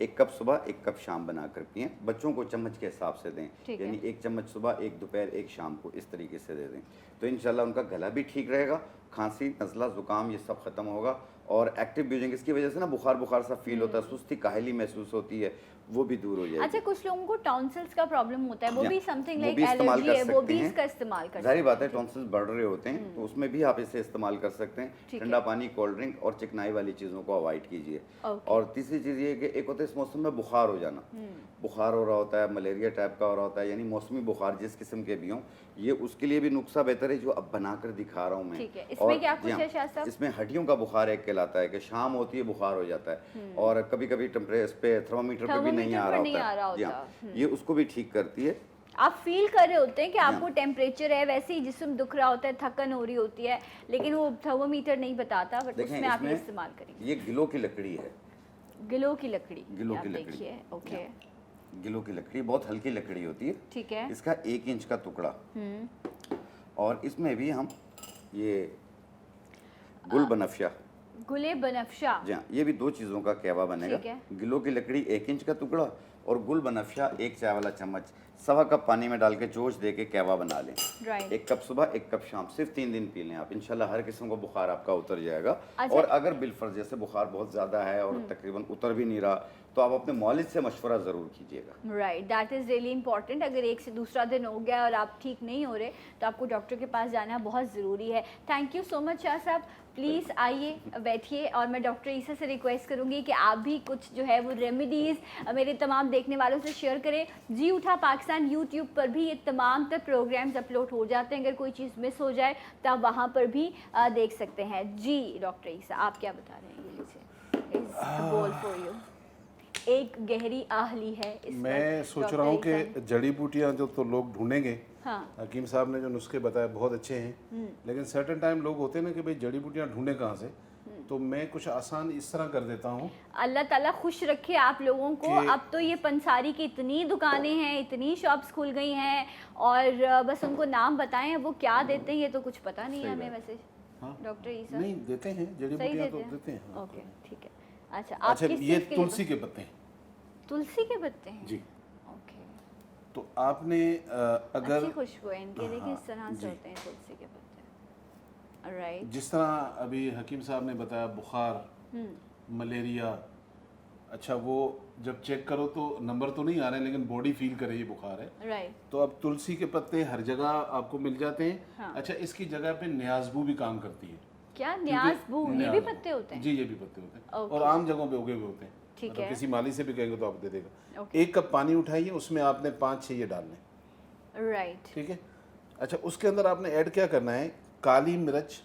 1 कप सुबह, 1 कप शाम बना कर पिएं। बच्चों को चम्मच के हिसाब से दें, ठीक है। यानी 1 चम्मच सुबह, 1 दोपहर, 1 शाम को, इस तरीके से दे दें, तो इंशाल्लाह उनका गला भी ठीक रहेगा, खांसी, नज़ला, ज़ुकाम ये सब खत्म होगा। और एक्टिव ब्रीदिंग, इसकी वजह से ना बुखार सा फील होता है, सुस्ती, काहली महसूस होती है, वो भी दूर हो जाएगी। अच्छा, कुछ लोगों को टॉन्सिल्स का प्रॉब्लम होता है, वो जी भी हाँ, समथिंग वो लाइक भी इस्तेमाल एलर्जी कर है, वो सकते भी हैं। इसका इस्तेमाल कर जाहिर सकते बात है टॉन्सिल्स बढ़ रहे होते हैं, तो उसमें भी आप इसे इस्तेमाल कर सकते हैं। ठीक ठंडा है। पानी, कोल्ड ड्रिंक और चिकनाई वाली चीज़ों को अवॉइड कीजिए। ओके। और तीसरी चीज़ ये है कि एक होता है इस मौसम में बुखार हो जाना, बुखार हो रहा होता है, मलेरिया टाइप का हो रहा होता है, यानी मौसमी बुखार जिस किस्म के भी हों, ये उसके लिए भी नुस्खा बेहतर है जो अब बनाकर दिखा रहा हूँ मैं। ठीक है, इसमें क्या कुछ जी हाँ, है शाह साहब? इसमें हड्डियों का बुखार एक कहलाता है कि शाम होती है बुखार हो जाता है, और कभी कभी टेम्परेचर पे थर्मामीटर पे भी नहीं थर्मामीटर आ पर रहा नहीं आ रहा होता है। जी होता। हाँ, ये उसको भी ठीक करती है। आप फील कर रहे होते हैं कि आपको हाँ। टेम्परेचर है, वैसे ही जिस्म दुख रहा होता है, थकन हो रही होती है, लेकिन वो थर्मोमीटर नहीं बताता, बट देखें, उसमें आप ये इसमें इस्तेमाल करेंगे। ये गिलों की लकड़ी है। गिलों की लकड़ी, गिलों आप की लकड़ी। देखिए, ओके, गिलों की लकड़ी बहुत हल्की लकड़ी होती है। ठीक है। इसका 1 इंच का टुकड़ा, और इसमें भी हम ये गुल बनफशा, गुले बनफशा, जी हाँ, ये भी 2 चीज़ों का कहवा बनेगा। ठीक है। गिलों की लकड़ी 1 इंच का टुकड़ा और गुल बनफशा 1 चाय वाला चम्मच 1.25 कप पानी में डाल के जोश दे के कहवा बना लें। राइट। 1 कप सुबह, 1 कप शाम, सिर्फ 3 दिन पी लें आप, इंशाल्लाह हर किस्म का बुखार आपका उतर जाएगा। अच्छा। और अगर बिलफर्ज जैसे बुखार बहुत ज़्यादा है और तकरीबन उतर भी नहीं रहा, तो आप अपने मौलिद से मशवरा ज़रूर कीजिएगा। Right, that is really important. अगर एक से दूसरा दिन हो गया और आप ठीक नहीं हो रहे तो आपको डॉक्टर के पास जाना बहुत ज़रूरी है। Thank you so much Shah साहब, प्लीज़ आइए बैठिए, और मैं डॉक्टर ईसा से रिक्वेस्ट करूँगी कि आप भी कुछ जो है वो रेमेडीज़ मेरे तमाम देखने वालों से शेयर करें। जी उठा पाकिस्तान यूट्यूब पर भी ये तमाम तर प्रोग्राम्स अपलोड हो जाते हैं, अगर कोई चीज़ मिस हो जाए तो आप वहाँ पर भी देख सकते हैं। जी डॉक्टर ईसा, आप क्या बता रहे हैं? ये लीजिए, गोल फॉर यू। एक गहरी आह ली है इस मैं वक्त सोच रहा डॉक्टर हूँ ईसा कि जड़ी बूटियाँ जो तो लोग ढूंढेंगे, हाँ। हकीम साहब ने जो नुस्खे बताए बहुत अच्छे हैं, लेकिन सर्टेन टाइम लोग होते हैं ना कि भाई जड़ी बूटियाँ ढूंढे कहाँ से, तो मैं कुछ आसान इस तरह कर देता हूँ। अल्लाह ताला खुश रखे आप लोगों को। अब तो ये पंसारी की इतनी दुकानें हैं, इतनी शॉप्स खुल गई हैं, और बस उनको नाम बताएं वो क्या देते हैं ये तो कुछ पता नहीं है हमें वैसे। हाँ। डॉक्टर ईसा नहीं देते हैं जड़ी सही बूटियाँ देते तो हैं? देते हैं। हाँ। ओके ठीक है। अच्छा, आप अच्छा, किस ये चीज़ के लिए तुलसी के पत्ते हैं तुलसी के पत्ते हैं? जी। ओके, तो आपने अगर अच्छी खुशबू है इनके। देखिए इस तरह से जी। होते हैं तुलसी के पत्ते। राइट, जिस तरह अभी हकीम साहब ने बताया, बुखार, मलेरिया, अच्छा वो जब चेक करो तो नंबर तो नहीं आ रहे लेकिन बॉडी फील करे ये बुखार है, राइट, तो अब तुलसी के पत्ते हर जगह आपको मिल जाते हैं। हाँ। अच्छा, इसकी जगह पे न्याज़बू भी काम करती है। क्या क्योंकि न्याज़बू, ये भी न्याज़बू, पत्ते होते हैं? जी ये भी पत्ते होते हैं, ओके। और आम जगहों पे उगे हुए होते हैं। ठीक मतलब है। किसी माली से भी कहेंगे तो आपको दे देगा। ओके। 1 कप पानी उठाइए, उसमें आपने 5-6 ये डालने, राइट, ठीक है। अच्छा, उसके अंदर आपने ऐड क्या करना है, काली मिर्च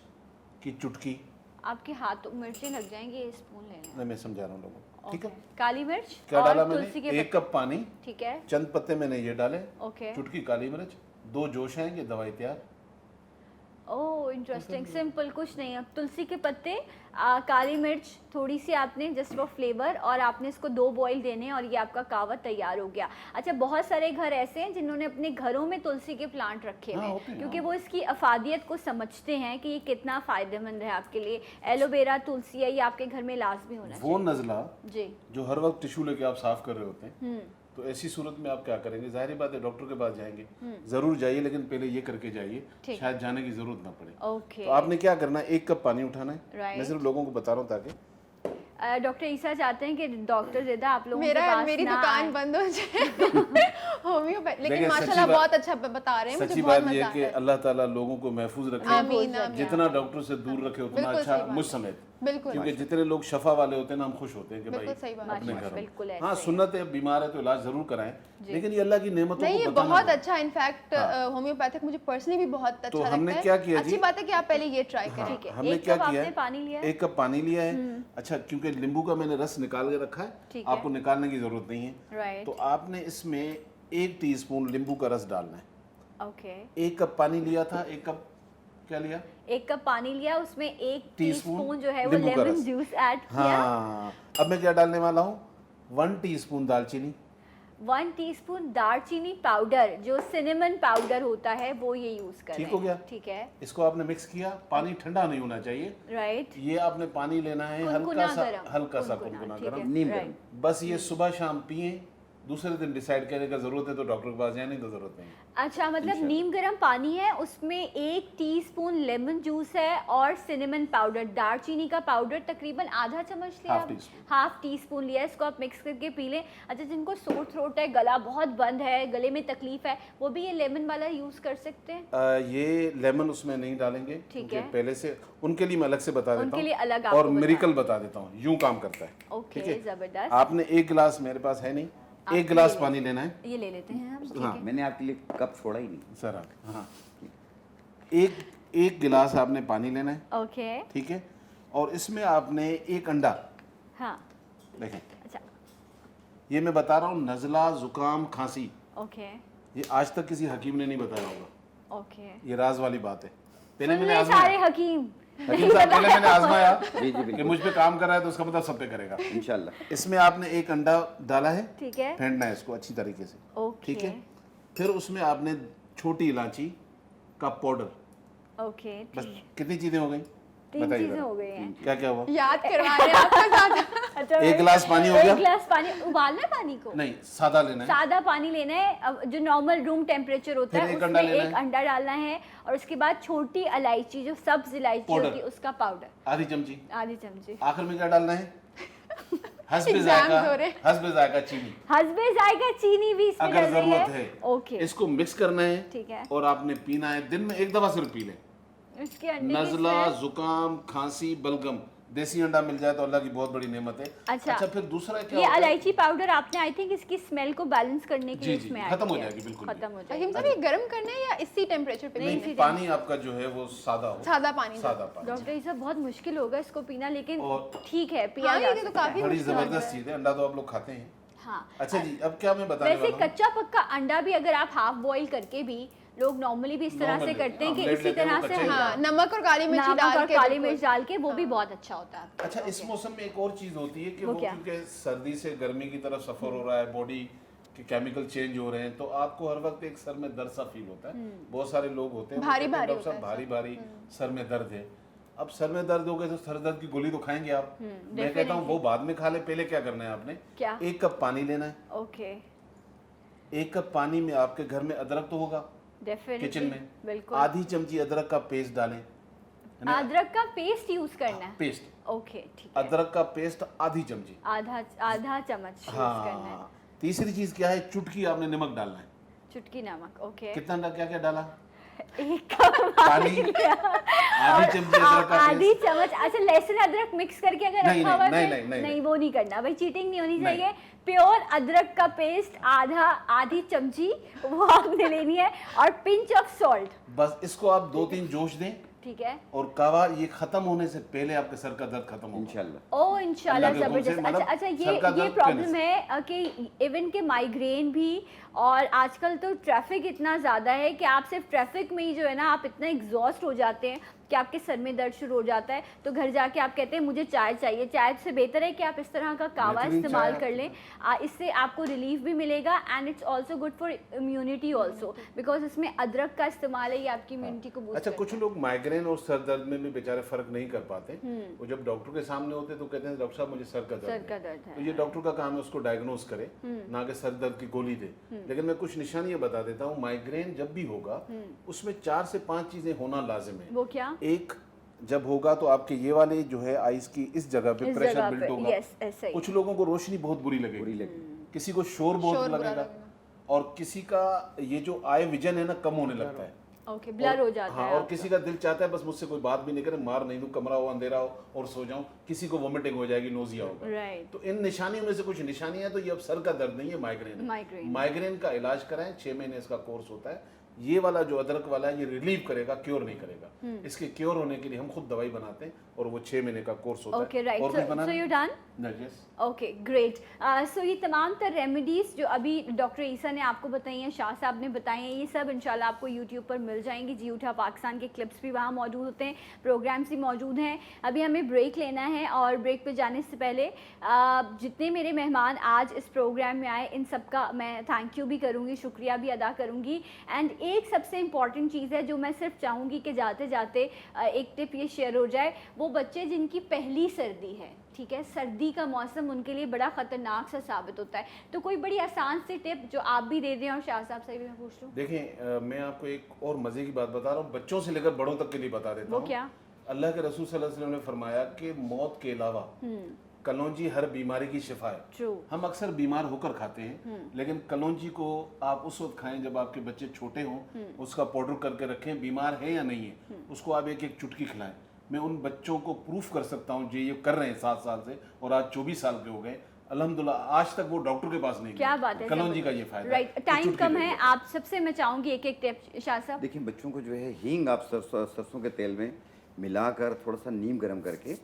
की चुटकी, आपके हाथों मिर्चें लग जाएंगी, ये स्पून लेना है। मैं समझा रहा हूँ लोगों को, ठीक है। ओके। काली मिर्च क्या और डाला तुलसी मैंने? के 1 कप पानी, ठीक है। चंद पत्ते मैंने ये डाले, ओके। चुटकी काली मिर्च, 2 जोश आएंगे, दवाई तैयार। ओह इंटरेस्टिंग, सिंपल, कुछ नहीं। अब तुलसी के पत्ते, काली मिर्च थोड़ी सी आपने जस्ट फॉर फ्लेवर, और आपने इसको 2 बॉईल देने हैं और ये आपका कावा तैयार हो गया। अच्छा, बहुत सारे घर ऐसे हैं जिन्होंने अपने घरों में तुलसी के प्लांट रखे हुए हाँ, हैं, होते हैं, क्योंकि हाँ। वो इसकी अफादियत को समझते हैं कि ये कितना फ़ायदेमंद है आपके लिए। एलोवेरा, तुलसी है, ये आपके घर में लाजमी होना वो चाहिए। नज़ला जी, जो हर वक्त टिश्यू लेके आप साफ कर रहे होते हैं, तो ऐसी सूरत में आप क्या करेंगे? जाहिर बात है डॉक्टर के पास जाएंगे, जरूर जाइए, लेकिन पहले ये करके जाइए, ठीक। शायद जाने की जरूरत ना पड़े। ओके। तो आपने क्या करना है, 1 कप पानी उठाना है। Right. मैं सिर्फ लोगों को बता रहा हूँ ताकि डॉक्टर ईसा चाहते हैं कि डॉक्टर ज़िदा आप लोगों के मेरा पास मेरी ना दुकान आए। बंद हो जाए होम्योपैथ, लेकिन देखिए, माशाल्लाह सच्ची बहुत अच्छा बता रहे हैं, मुझे सच्ची बहुत बात ये मजा है कि आता है। अल्लाह ताला लोगों को महफूज रखे, आमीन आमीन। जितना डॉक्टर से दूर रखे उतना बिल्कुल अच्छा, सही बात मुझ है। समेत। बिल्कुल क्योंकि जितने लोग शफा वाले होते हैं ना, हम खुश होते हैं कि बिल्कुल भाई सही बात। अपने माशाल्लाह, घर बिल्कुल में। ऐसे हाँ, ही। सुन्नत है, बीमार है तो इलाज जरूर कराएं, लेकिन ये अल्लाह की नेमतों नहीं, ये को बताना बहुत जरूर। अच्छा, इनफैक्ट होम्योपैथिक मुझे पर्सनली भी बहुत अच्छा लगता है। हमने क्या किया अच्छी जी? बात है कि आप पहले ये ट्राई हाँ, करें। ठीक है, हमने 1 क्या कप किया आपने है? पानी लिया है? 1 कप पानी लिया है। अच्छा, क्योंकि नींबू का मैंने रस निकाल के रखा है, ठीक है। आपको निकालने की जरूरत नहीं है। राइट, तो आपने इसमें 1 टीस्पून नींबू का रस डालना है। ओके। 1 कप पानी लिया था, 1 कप क्या लिया? 1 कप पानी लिया, उसमें 1 टीस्पून टीस्पून जो है वो नींबू का लेमन रस। जूस ऐड किया। हाँ, अब मैं क्या डालने वाला हूँ, 1 टीस्पून दालचीनी, 1 टीस्पून दालचीनी पाउडर, जो सिनेमन पाउडर होता है वो ये यूज कर ठीक रहे हो हैं। गया? ठीक है, इसको आपने मिक्स किया। पानी ठंडा नहीं होना चाहिए, राइट। ये आपने पानी लेना है कुनकुना हल्का सा, गरम, हल्का सा कुनकुना, कुनकुना ठीक है, गरम। नीम राइट। बस ये सुबह शाम पिए, दूसरे दिन डिसाइड करने का जरूरत है तो डॉक्टर के पास जाए, नहीं तो जरूरत नहीं। अच्छा, मतलब नीम गर्म पानी है, उसमें 1 टीस्पून लेमन जूस है और सिनेमन पाउडर, दालचीनी का पाउडर तकरीबन आधा चम्मच लिया, हाफ टीस्पून। हाफ टीस्पून लिया, इसको आप मिक्स करके पी लें। अच्छा, जिनको सोर थ्रोट है, गला बहुत बंद है, गले में तकलीफ है, वो भी ये लेमन वाला यूज कर सकते हैं। ये लेमन उसमें नहीं डालेंगे, ठीक क्योंकि है। पहले से उनके लिए मैं अलग से बता देता उनके हूँ, लिए अलग और आपको मिरेकल बता देता हूँ, यूं काम करता है। ओके, ठीक है? जबरदस्त। आपने 1 गिलास, मेरे पास है नहीं, आप 1 गिलास ले पानी लेना है। ये ले लेते हैं हम, ठीक हाँ, है। मैंने आपके लिए कप छोड़ा ही नहीं। सर हाँ, एक गिलास आपने पानी लेना है, ओके, ठीक है। और इसमें आपने 1 अंडा, हाँ, देखें अच्छा, ये मैं बता रहा हूँ, नज़ला, जुकाम, खांसी, ओके, ये आज तक किसी हकीम ने नहीं बताया होगा, ओके। ये राज वाली बात है। पहले सुन मैंने ले सारे आजमाया, हकीम। हकीम साहब पहले मैंने आजमाया जी जी कि बिल्कुल, मुझ पे काम कर रहा है तो उसका मतलब सब पे करेगा। इंशाल्लाह। इसमें आपने 1 अंडा डाला है, ठीक है, फेंटना है इसको अच्छी तरीके से, ओके, ठीक है। फिर उसमें आपने छोटी इलायची का पाउडर, ओके, बस ठीक। कितनी चीजें हो गई? 3 बताइए चीजें जरा। हो गई हैं। क्या क्या हुआ? याद करवा रहे हैं आपको ज्यादा। अच्छा, 1 गिलास पानी हो गया? 1 गिलास पानी उबालना है, पानी को नहीं, सादा लेना है। सादा पानी लेना है, अब जो नॉर्मल रूम टेम्परेचर होता फिर है, 1 अंडा उसमें लेना 1 है। अंडा डालना है, और उसके बाद छोटी इलायची, जो सब्ज इलायची पाउडर। होती है, उसका पाउडर आधी चमची। आधी चमची। आखिर में क्या डालना है? हस्बे Exams हो रहे। जायका, हस्बे जायका चीनी हस्बे जायका चीनी भी इसमें अगर डल रही जरूरत है। है ओके, इसको मिक्स करना है ठीक है। और आपने पीना है, दिन में एक दफा सिर्फ पी लें। इसके अंडे की नजला, smell- जुकाम, खांसी, बलगम, देसी अंडा मिल जाए तो अल्लाह की बहुत बड़ी नेमत है। अच्छा। फिर दूसरा क्या ये होता है? इलायची पाउडर आपने आई थिंक इसकी स्मेल को बैलेंस करने के जी, लिए जी, इसमें खत्म add हो किया। जाएगी, बिल्कुल भी। खत्म हो रहीम जाएगी। साहब ये गर्म करना है या इसी टेम्परेचर पे नहीं, पीना है? इसी पानी आपका जो है वो सादा हो, सादा पानी दो। सादा पानी। डॉक्टर ये सब बहुत मुश्किल होगा इसको पीना, लेकिन और- ठीक है पिया हाँ, जा ये तो सकता है। काफी बड़ी मुश्किल हो जबरदस्त गया है। चीज है, अंडा तो आप लोग खाते हैं। हाँ। अच्छा जी, अब क्या मैं बताने वैसे वाला हूँ? कच्चा पक्का अंडा भी अगर आप हाफ बॉईल करके भी, लोग नॉर्मली भी इस तरह से Normally, करते हैं कि ऑमलेट इसी लेते हैं, तरह वो से कच्चा ही हाँ, नमक और काली मिर्ची नमक डाल और के काली बिल्कुल। मिर्च डाल के वो भी बहुत अच्छा होता है। अच्छा, इस मौसम में एक और चीज होती है कि वो वो क्या? क्योंकि सर्दी से गर्मी की तरफ सफर हो रहा है, बॉडी के केमिकल चेंज हो रहे हैं, तो आपको हर वक्त एक सर में दर्द सा फील होता है। बहुत सारे लोग होते हैं वो भारी कहते हैं, भारी डॉक्टर साहब होता है भारी भारी सर में दर्द है। अब सर में दर्द हो गए तो सर दर्द की गोली तो खाएंगे आप। मैं कहता हूँ वो बाद में खा ले, पहले क्या करना है आपने? क्या? 1 कप पानी लेना है। ओके, 1 कप पानी में आपके घर में अदरक तो होगा डेफिनेटली किचन में, बिल्कुल। आधी चमची अदरक का पेस्ट डालें, है ना? अदरक का पेस्ट यूज करना है। पेस्ट, ओके, ठीक है। अदरक का पेस्ट आधी चमची। आधा चम्मच यूज करना है। हाँ, तीसरी चीज क्या है? चुटकी आपने नमक डालना है। चुटकी नमक। ओके, कितना क्या क्या डाला? 1 कप पानी, आधी चमची अदरक का आधी पेस्ट। चम्मच। अच्छा, लहसुन अदरक मिक्स करके अगर नहीं, रखा हुआ है नहीं, फिर- नहीं, नहीं, नहीं, नहीं। वो नहीं करना भाई, चीटिंग नहीं होनी नहीं। चाहिए। प्योर अदरक का पेस्ट आधी चमची वो आपने लेनी है, और पिंच ऑफ सॉल्ट। बस इसको आप 2-3 जोश दें ठीक है। और कावा ये खत्म होने से पहले आपके सर का दर्द खत्म होगा। इंशाल्लाह। ओ इंशाल्लाह, अल्लाह के हुक्म से, जबरदस्त। मतलब अच्छा अच्छा, सर का ये दर्द प्रॉब्लम कहने है कि इवन के माइग्रेन भी, और आजकल तो ट्रैफिक इतना ज़्यादा है कि आप सिर्फ ट्रैफिक में ही जो है ना, आप इतना एग्जॉस्ट हो जाते हैं कि आपके सर में दर्द शुरू हो जाता है, तो घर जाके आप कहते हैं मुझे चाय चाहिए। चाय से बेहतर है कि आप इस तरह का कावा बेहतरीन इस्तेमाल चाय कर लें। इससे आपको रिलीफ भी मिलेगा, and it's also good for immunity also, because इसमें अदरक का इस्तेमाल है, ये आपकी इम्यूनिटी को बूस्ट अच्छा, कुछ लोग माइग्रेन और सर दर्द में भी बेचारे फर्क नहीं कर पाते। वो जब डॉक्टर के सामने होते तो कहते हैं डॉक्टर साहब मुझे सर का सर दर्द का है। दर्द है। तो ये डॉक्टर का काम है उसको डायग्नोज करे, ना कि सर दर्द की गोली दे। लेकिन मैं कुछ निशानियां बता देता हूँ। माइग्रेन जब भी होगा उसमें 4 से 5 चीजें होना लाजिम है। वो क्या? एक, जब होगा तो आपके ये वाले जो है आइस की इस जगह पे इस प्रेशर जगह बिल्ट पे, होगा। यस, ऐसे ही। कुछ लोगों को रोशनी बहुत बुरी लगेगी, किसी को शोर बहुत शोर बुरा लगेगा, लगेगा। और किसी का ये जो आई विजन है ना कम होने लगता है। ओके, ब्लर हो जाता हाँ, है और आपका। किसी का दिल चाहता है बस मुझसे कोई बात भी नहीं करे, मार नहीं दूं, कमरा हो, अंधेरा हो और सो जाऊं। किसी को वोमिटिंग हो जाएगी, नोजिया होगा। राइट। तो इन निशानियों में से कुछ निशानियां हैं, तो ये अब सर का दर्द नहीं है, माइग्रेन है। माइग्रेन। माइग्रेन का इलाज कराएं, 6 महीने इसका कोर्स होता है। ये वाला जो अदरक वाला है ये रिलीव करेगा, क्योर नहीं करेगा। इसके क्योर होने के लिए हम खुद दवाई बनाते हैं और वो 6 महीने का कोर्स होता ओके, है। राइट। और कुछ बनाना सो है? You done? Yes. Okay, great. So ये तमाम तर रेमेडीज़ जो अभी डॉक्टर ईसा ने आपको बताई हैं, शाह साहब ने बताई हैं, ये सब इंशाल्लाह आपको यूट्यूब पर मिल जाएंगी। जी उठा पाकिस्तान के क्लिप्स भी वहाँ मौजूद होते हैं, प्रोग्राम्स भी मौजूद हैं। अभी हमें ब्रेक लेना है, और ब्रेक पे जाने से पहले जितने मेरे मेहमान आज इस प्रोग्राम में आए, इन सब का मैं थैंक यू भी करूँगी, शुक्रिया भी अदा करूँगी। एंड एक सबसे इम्पॉर्टेंट चीज़ है जो मैं सिर्फ चाहूँगी कि जाते जाते एक टिप ये शेयर हो जाए। वो बच्चे जिनकी पहली सर्दी है, ठीक है, सर्दी का मौसम उनके लिए बड़ा ख़तरनाक सा साबित होता है, तो कोई बड़ी आसान सी टिप जो आप भी दे दें और शाह साहब से भी मैं पूछ लूँ। देखें, मैं आपको एक और मजे की बात बता रहा हूँ, बच्चों से लेकर बड़ों तक के लिए बता देता वो हूँ। क्या? अल्लाह के रसूल सल्लल्लाहु अलैहि वसल्लम ने फरमाया कि मौत के अलावा कलौंजी हर बीमारी की शिफा है। ट्रू। हम अक्सर बीमार होकर खाते हैं, लेकिन कलौंजी को आप उस वक्त खाएं जब आपके बच्चे छोटे हों, उसका पाउडर करके रखें, बीमार है या नहीं है, उसको आप एक एक चुटकी खिलाएं। मैं उन बच्चों को प्रूफ कर सकता हूँ जो ये कर रहे हैं 7 साल से, और आज 24 साल के हो गए, अल्हम्दुलिल्लाह आज तक वो डॉक्टर के पास नहीं क्या गए। बात है, कलौंजी का ये फायदा राइट। है। टाइम चुटकी कम ले है, लो। आप सबसे मैं चाहूँगी एक एक टिप शाह साहब। देखिए, बच्चों को जो है हींग आप सरसों के तेल में मिलाकर थोड़ा सा नीम गर्म करके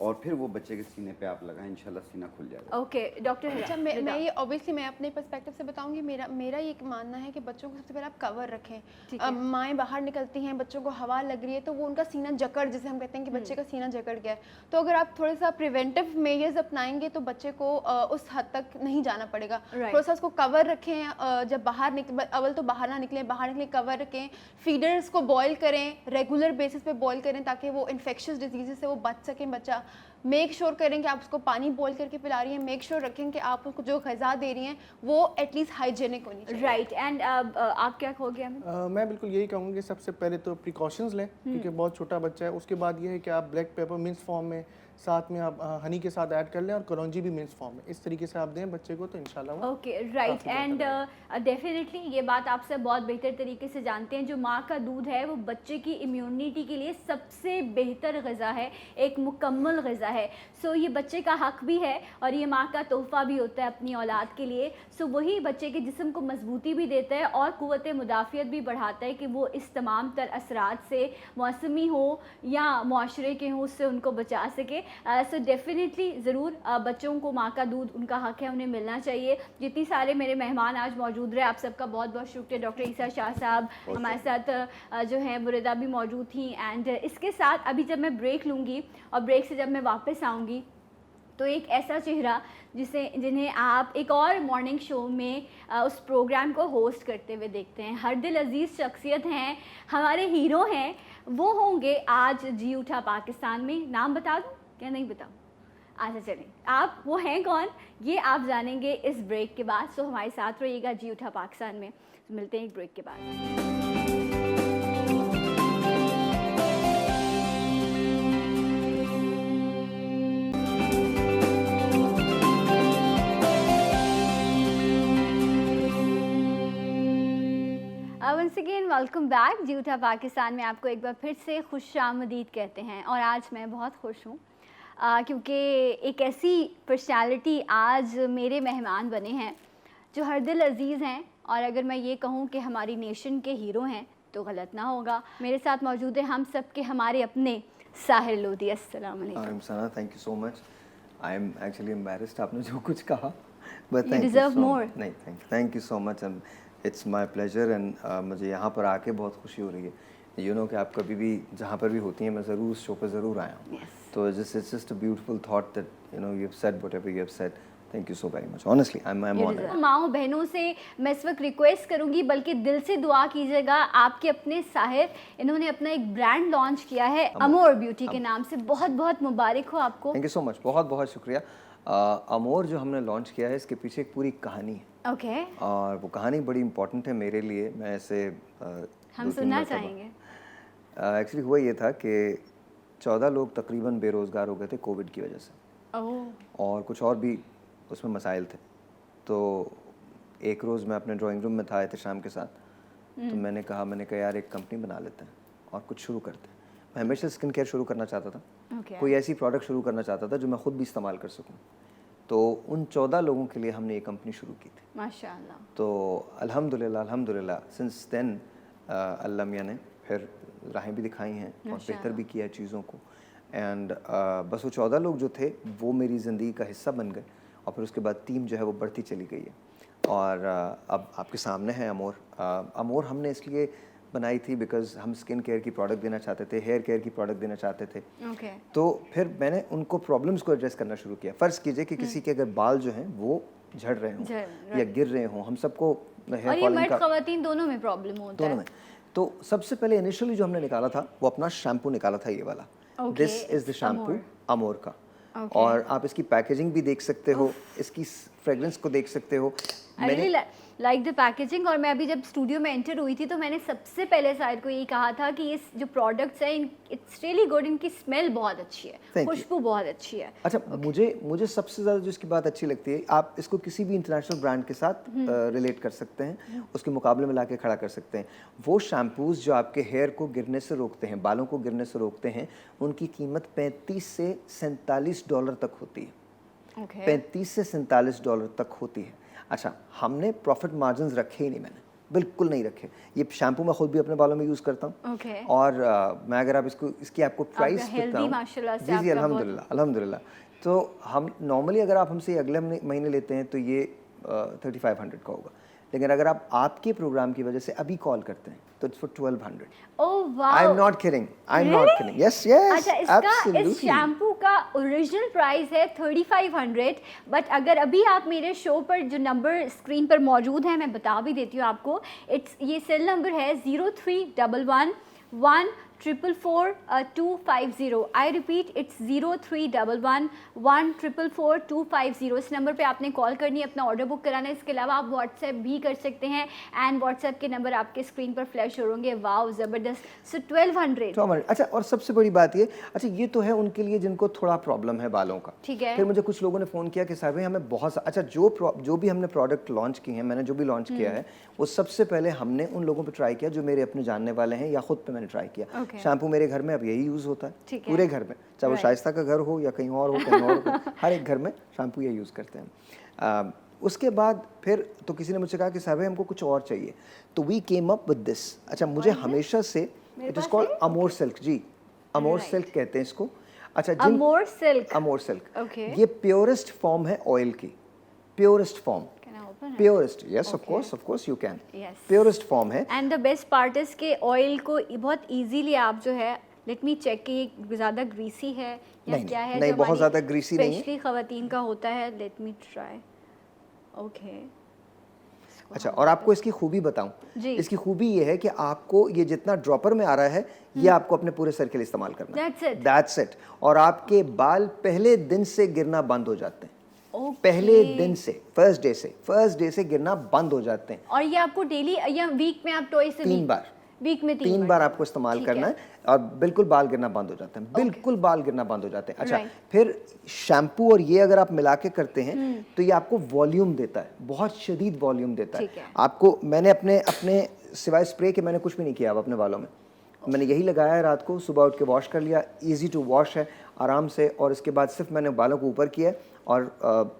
और फिर वो बच्चे के सीने पे आप लगाएं, इंशाल्लाह सीना खुल जाएगा। Okay doctor. अच्छा, मैं ये ऑब्वियसली मैं अपने पर्सपेक्टिव से बताऊंगी। मेरा ये मानना है कि बच्चों को सबसे पहले आप कवर रखें। अब माएँ बाहर निकलती हैं, बच्चों को हवा लग रही है, तो वो उनका सीना जकड़, जिसे हम कहते हैं कि बच्चे का सीना जकड़ गया है, तो अगर आप थोड़ा सा प्रिवेंटिव मेजर्स अपनाएंगे तो बच्चे को उस हद तक नहीं जाना पड़ेगा। थोड़ा सा उसको कवर रखें, जब बाहर अव्वल तो बाहर ना निकलें, बाहर निकले कवर रखें, फीडर्स को बॉयल करें, रेगुलर बेसिस पे बॉयल करें ताकि वो इन्फेक्शियस डिजीज़ से वो बच सकें बच्चा। मेक श्योर करें कि आप उसको पानी बॉईल करके पिला रही हैं, मेक श्योर रखें कि आप उसको जो ग़िज़ा दे रही हैं वो एटलीस्ट हाइजेनिक होनी चाहिए। राइट। एंड आप क्या हो गया? मैं बिल्कुल यही कहूँगी कि सबसे पहले तो प्रिकॉशंस लें, क्योंकि बहुत छोटा बच्चा है। उसके बाद ये है कि आप ब्लैक पेपर मिन्स फॉर्म में साथ में आप हनी के साथ ऐड कर लें और कलौंजी भी मिक्स फॉर्म में, इस तरीके से आप दें बच्चे को तो इंशाल्लाह वो ओके राइट काफ़ी एंड बेहतर डेफिनेटली ये बात आप सब बहुत बेहतर तरीके से जानते हैं, जो माँ का दूध है वो बच्चे की इम्यूनिटी के लिए सबसे बेहतर ग़िज़ा है, एक मुकम्मल ग़िज़ा है। सो ये बच्चे का हक़ भी है और ये माँ का तोहफ़ा भी होता है अपनी औलाद के लिए। सो वही बच्चे के जिस्म को मजबूती भी देता है और क़ुव्वत मुदाफ़ियत भी बढ़ाता है कि वो इस तमाम तर असरात से, मौसमी हो या माशरे के हों, उससे उनको बचा सके। सो डेफिनेटली ज़रूर बच्चों को माँ का दूध उनका हक़ है, उन्हें मिलना चाहिए। जितनी सारे मेरे मेहमान आज मौजूद रहे, आप सबका बहुत बहुत शुक्रिया। डॉक्टर ईसा शाह साहब हमारे साथ जो हैं, बुरेदा भी मौजूद थी। एंड इसके साथ अभी जब मैं ब्रेक लूँगी और ब्रेक से जब मैं वापस आऊँगी तो एक ऐसा चेहरा जिन्हें आप एक और मॉर्निंग शो में उस प्रोग्राम को होस्ट करते हुए देखते हैं, हर दिल अजीज़ शख्सियत हैं, हमारे हीरो हैं, वो होंगे आज जी उठा पाकिस्तान में। नाम बता दूँ क्या नहीं बताऊँ? अच्छा चलें, आप वो हैं कौन ये आप जानेंगे इस ब्रेक के बाद। सो हमारे साथ रहिएगा जी उठा पाकिस्तान में। मिलते हैं एक ब्रेक के बाद। Once again welcome back. जी उठा पाकिस्तान में आपको एक बार फिर से खुशामदीद कहते हैं और आज मैं बहुत खुश हूँ क्योंकि एक ऐसी पर्सनालिटी आज मेरे मेहमान बने हैं जो हर दिल अजीज़ हैं और अगर मैं ये कहूँ कि हमारी नेशन के हीरो हैं तो गलत ना होगा। मेरे साथ मौजूद है हम सब के हमारे अपने साहिर लोधी। अस्सलाम वालेकुम। Sana, thank you so much. I am actually embarrassed आपने जो कुछ कहा, but You thank you deserve so more. नहीं thank you so much and it's my pleasure and मुझे यहाँ पर आके बहुत खुशी हो रही है। यू नो कि आप कभी भी जहाँ पर भी होती हैं मैं ज़रूर उस शो पर ज़रूर आया हूँ। तो it's just a beautiful thought that you know you have said whatever you have said. Thank you so very much, honestly I am honoured. माओ बहनों से मैं इस वक्त रिक्वेस्ट करूंगी, बल्कि दिल से दुआ कीजिएगा। आपके अपने साहिर इन्होंने अपना एक ब्रांड लॉन्च किया है अमोर ब्यूटी के नाम से। बहुत बहुत मुबारक हो आपको। थैंक यू सो मच, बहुत बहुत शुक्रिया। अमोर जो हमने लॉन्च किया है इसके पीछे एक पूरी कहानी है। ओके और वो कहानी बड़ी इंपॉर्टेंट है मेरे लिए। मैं इसे हम सुनना चाहेंगे। एक्चुअली हुआ ये था कि 14 लोग तकरीबन बेरोज़गार हो गए थे कोविड की वजह से। और कुछ और भी उसमें मसाइल थे। तो एक रोज़ मैं अपने ड्राइंग रूम में था एहतशाम के साथ, तो मैंने कहा यार एक कंपनी बना लेते हैं और कुछ शुरू करते हैं। मैं हमेशा स्किन केयर शुरू करना चाहता था। कोई ऐसी प्रोडक्ट शुरू करना चाहता था जो मैं खुद भी इस्तेमाल कर सकूं। तो उन 14 लोगों के लिए हमने ये कंपनी शुरू की थी माशाल्लाह। तो अल्हम्दुलिल्लाह सिंस देन अल्लाह मियां ने फिर राहें भी दिखाई हैं और बेहतर भी किया चीज़ों को। एंड बस वो 14 लोग जो थे वो मेरी ज़िंदगी का हिस्सा बन गए और फिर उसके बाद टीम जो है वो बढ़ती चली गई है। और अब आपके सामने है अमोर। अमोर हमने इसलिए बनाई थी बिकॉज हम स्किन केयर की प्रोडक्ट देना चाहते थे, हेयर केयर की प्रोडक्ट देना चाहते थे। तो फिर मैंने उनको प्रॉब्लम्स को एड्रेस करना शुरू किया। फ़र्ज़ कीजिए कि किसी के अगर बाल जो हैं वो झड़ रहे हों या गिर रहे हों, हम सबको हेयर फॉलिंग का ख़वातीन दोनों में प्रॉब्लम होता है। दोनों में। तो सबसे पहले इनिशियली जो हमने निकाला था वो अपना शैम्पू निकाला था, ये वाला। दिस इज़ द शैम्पू अमोर का। और आप इसकी पैकेजिंग भी देख सकते हो, इसकी फ्रेग्रेंस को देख सकते हो। मैंने लाइक द पैकेजिंग। और मैं अभी जब स्टूडियो में एंटर हुई थी तो मैंने सबसे पहले साहिर को यही कहा था कि ये जो प्रोडक्ट्स हैं इट्स रियली गुड, इनकी स्मेल बहुत अच्छी है, खुशबू बहुत अच्छी है। अच्छा मुझे सबसे ज़्यादा जो इसकी बात अच्छी लगती है, आप इसको किसी भी इंटरनेशनल ब्रांड के साथ रिलेट कर सकते हैं, उसके मुकाबले में लाके खड़ा कर सकते हैं। वो शैम्पूज़ जो आपके हेयर को गिरने से रोकते हैं, बालों को गिरने से रोकते हैं, उनकी कीमत $35 से $47 तक होती है। 35 से $47 तक होती है। अच्छा, हमने प्रॉफिट मार्जिन्स रखे ही नहीं, मैंने बिल्कुल नहीं रखे। ये शैम्पू मैं खुद भी अपने बालों में यूज़ करता हूँ। और मैं अगर आप इसकी आपको प्राइस बताऊँ, जी अल्हम्दुलिल्लाह। तो हम नॉर्मली अगर आप हमसे अगले महीने लेते हैं तो ये 3500 का होगा, लेकिन अगर आप आपके प्रोग्राम की वजह से अभी कॉल करते हैं तो it's for 1200। Oh wow, I am not kidding, yes अच्छा, इसका इस शैम्पू का ओरिजिनल प्राइस है 3500, बट अगर अभी आप मेरे शो पर जो नंबर स्क्रीन पर मौजूद है मैं बता भी देती हूँ आपको। ये सेल नंबर है 0311 0311 आई रिपीट इट्स 0311 1444 इस नंबर पे आपने कॉल करनी है, अपना ऑर्डर बुक कराना है। इसके अलावा आप व्हाट्सएप भी कर सकते हैं एंड व्हाट्सएप के नंबर आपके स्क्रीन पर फ्लैश हो होंगे। वाओ ज़बरदस्त। सो 1200। अच्छा, और सबसे बड़ी बात ये, अच्छा ये तो है उनके लिए जिनको थोड़ा प्रॉब्लम है बालों का, ठीक है। फिर मुझे कुछ लोगों ने फ़ोन किया कि साहब भाई हमें बहुत अच्छा जो भी हमने प्रोडक्ट लॉन्च किए हैं, मैंने जो भी लॉन्च किया है वो सबसे पहले हमने उन लोगों पे ट्राई किया जो मेरे अपने जानने वाले हैं या खुद पे मैंने ट्राई किया। शैम्पू मेरे घर में अब यही यूज़ होता है पूरे घर में, चाहे वो शाइस्ता का घर हो या कहीं और हो, कहीं और हो, हर एक घर में शैम्पू यही यूज़ करते हैं। उसके बाद फिर तो किसी ने मुझसे कहा कि साहब हमको कुछ और चाहिए, तो we came up with this. अच्छा, मुझे हमेशा से it is called Amor Silk. जी, अमोर सिल्क कहते हैं इसको। अच्छा, Amor Silk, Amor Silk, okay. ये प्योरेस्ट फॉर्म है ऑयल की, purest form, purest, yes of course you can, purest form है। And the best part is के ऑयल को बहुत इजीली आप जो है, लेट मी चेक कि ये ज़्यादा ग्रीसी है या नहीं, क्या है, नहीं, बहुत ज़्यादा ग्रीसी नहीं है, स्पेशली ख़वातीन का होता है। Let me try. ओके, अच्छा, और आपको इसकी खूबी बताऊं, इसकी खूबी ये है कि आपको ये जितना ड्रॉपर में आ रहा है ये आपको अपने पूरे सर के लिए इस्तेमाल करना है। That's it. और आपके बाल पहले दिन से गिरना बंद हो जाते हैं। पहले दिन से, फर्स्ट डे से गिरना बंद हो जाते हैं। और ये आपको डेली या वीक में आप टॉइस 3 बार, वीक में 3 बार आपको इस्तेमाल करना है और बिल्कुल बाल गिरना बंद हो जाते हैं, बिल्कुल बाल गिरना बंद हो जाते हैं। अच्छा, फिर शैम्पू और ये अगर आप मिला के करते हैं तो ये आपको वॉल्यूम देता है, बहुत शदीद वॉल्यूम देता है आपको। मैंने अपने सिवाय स्प्रे के मैंने कुछ भी नहीं किया अब अपने बालों में, मैंने यही लगाया है रात को, सुबह उठ के वॉश कर लिया, इजी टू वॉश है आराम से, और इसके बाद सिर्फ मैंने बालों को ऊपर किया और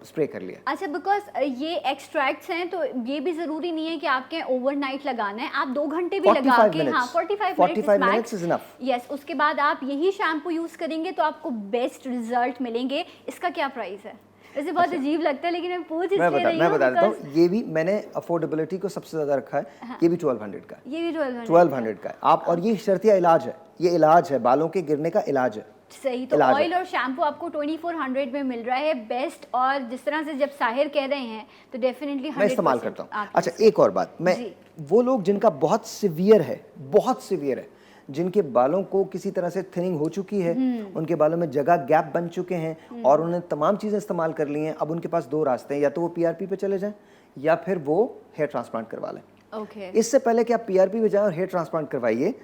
स्प्रे कर लिया। अच्छा, बिकॉज ये एक्सट्रैक्ट्स हैं तो ये भी ज़रूरी नहीं है कि आपके ओवरनाइट लगाना है, आप 2 घंटे भी लगा के, हाँ 45 मिनट्स इज इनफ। यस, उसके बाद आप यही शैम्पू यूज़ करेंगे तो आपको बेस्ट रिजल्ट मिलेंगे। इसका क्या प्राइस है? वैसे बहुत अजीब लगता है लेकिन मैं पूछ इसलिए रही हूं, मैं बता देता हूँ, ये भी मैंने अफोर्डेबिलिटी को सबसे ज़्यादा रखा है। ये भी 1200 का है, ये भी 1200 का है आप, और ये शर्तिया इलाज है, ये इलाज है, बालों के गिरने का इलाज है। सही, तो ऑयल और शैम्पू आपको 2400 में मिल रहा है बेस्ट। और जिस तरह से जब साहिर कह रहे हैं तो डेफिनेटली मैं इस्तेमाल करता हूँ। अच्छा, एक और बात, मैं वो लोग जिनका बहुत सिवियर है, जिनके बालों को किसी तरह से थिनिंग हो चुकी है, उनके बालों में जगह गैप बन चुके हैं और उन्होंने तमाम चीज़ें इस्तेमाल कर ली हैं, अब उनके पास 2 रास्ते हैं, या तो वो पीआरपी पे चले जाएं या फिर वो हेयर ट्रांसप्लांट करवा लें। इससे पहले कि आप पीआरपी पे जाएं और हेयर ट्रांसप्लांट करवाइए,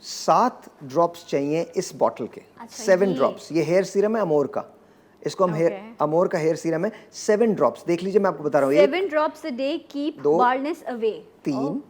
7 ड्रॉप्स चाहिए इस बॉटल के। 7 ड्रॉप्स, ये हेयर सीरम है अमोर का, इसको हम अमोर का हेयर सीरम है। 7 ड्रॉप्स, देख लीजिए, मैं आपको बता रहा हूँ, 7 drops a day keep baldness away. 3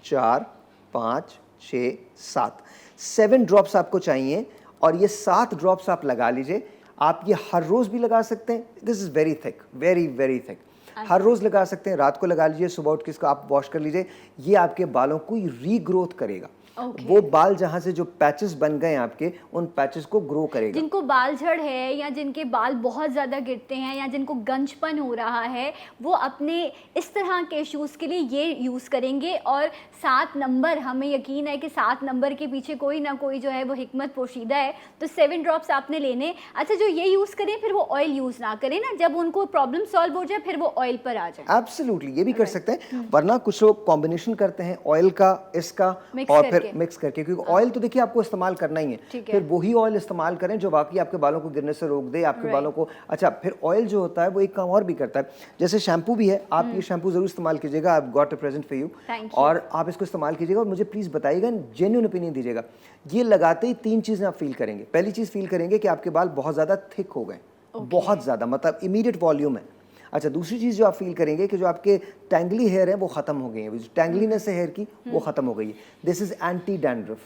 4 5 6 7 7 drops आपको चाहिए, और ये 7 ड्रॉप्स आप लगा लीजिए। आप ये हर रोज भी लगा सकते हैं, this is very thick, very thick. हर रोज लगा सकते हैं, रात को लगा लीजिए, सुबह उठ के इसको आप वॉश कर लीजिए, ये आपके बालों को रीग्रोथ करेगा। वो बाल जहाँ से जो पैचेस बन गए आपके, उन पैचेस को ग्रो करेगा। जिनको बाल झड़ है या जिनके बाल बहुत ज़्यादा गिरते हैं या जिनको गंजपन हो रहा है, वो अपने इस तरह के इश्यूज़ के लिए ये यूज़ करेंगे। और 7 नंबर, हमें यकीन है कि 7 नंबर के पीछे कोई ना कोई जो है वो हिकमत पोशीदा है। तो 7 ड्रॉप्स आपने लेने। अच्छा, जो ये यूज़ करें फिर वो ऑयल यूज़ ना करें ना, जब उनको प्रॉब्लम सॉल्व हो जाए फिर वो ऑयल पर आ जाए। एब्सोल्युटली, ये भी कर सकते हैं, वरना कुछ लोग कॉम्बिनेशन करते हैं ऑयल का, इसका, और फिर मिक्स करके, क्योंकि ऑयल तो देखिए आपको इस्तेमाल करना ही है, फिर वही ऑयल इस्तेमाल करें जो बाकी आपके बालों को गिरने से रोक दे, आपके बालों को। अच्छा, फिर ऑयल जो होता है वो एक काम और भी करता है, जैसे शैम्पू भी है, आप ये शैम्पू जरूर इस्तेमाल कीजिएगा, I got a present for you, और आप इसको इस्तेमाल कीजिएगा और मुझे प्लीज बताइएगा, जेन्युइन ओपिनियन दीजिएगा। ये लगाते ही 3 चीजें आप फील करेंगे। पहली चीज फील करेंगे कि आपके बाल बहुत ज्यादा थिक हो गए, बहुत ज्यादा, मतलब इमीडिएट वॉल्यूम है। अच्छा, दूसरी चीज़ जो आप फील करेंगे कि जो आपके टैंगली हेयर है वो ख़त्म हो गई है, जो टैंगलीनेस है हेयर की वो ख़त्म हो गई है। दिस इज़ एंटी डैंड्रफ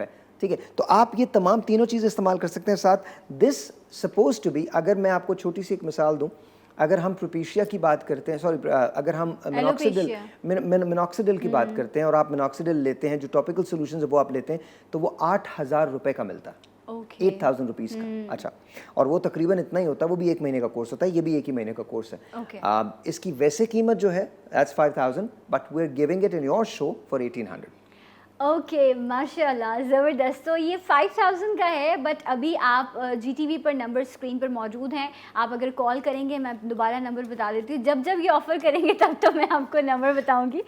है, ठीक है। तो आप ये तमाम तीनों चीज़ें इस्तेमाल कर सकते हैं साथ। दिस सपोज टू बी, अगर मैं आपको छोटी सी एक मिसाल दूं, अगर हम प्रोपेशिया की बात करते हैं, सॉरी, अगर हम मिनॉक्सिडिल की बात करते हैं और आप मिनॉक्सिडिल लेते हैं, जो टॉपिकल सोल्यूशन है वो आप लेते हैं, तो वो 8000 रुपये का मिलता है, 8000 रुपीज़ का। अच्छा, और वो तकरीबन इतना ही होता है, वो भी 1 महीने का कोर्स होता है, ये भी 1 ही महीने का कोर्स है। इसकी वैसे कीमत जो है that's 5000, but we are giving it in your show for 1800। Okay माशाल्लाह, ज़बरदस्त। तो ये 5000 का है, बट अभी आप GTV पर नंबर स्क्रीन पर मौजूद हैं। आप अगर कॉल करेंगे, मैं दोबारा नंबर बता देती हूँ, जब जब ये ऑफ़र करेंगे तब तो मैं आपको नंबर बताऊँगी।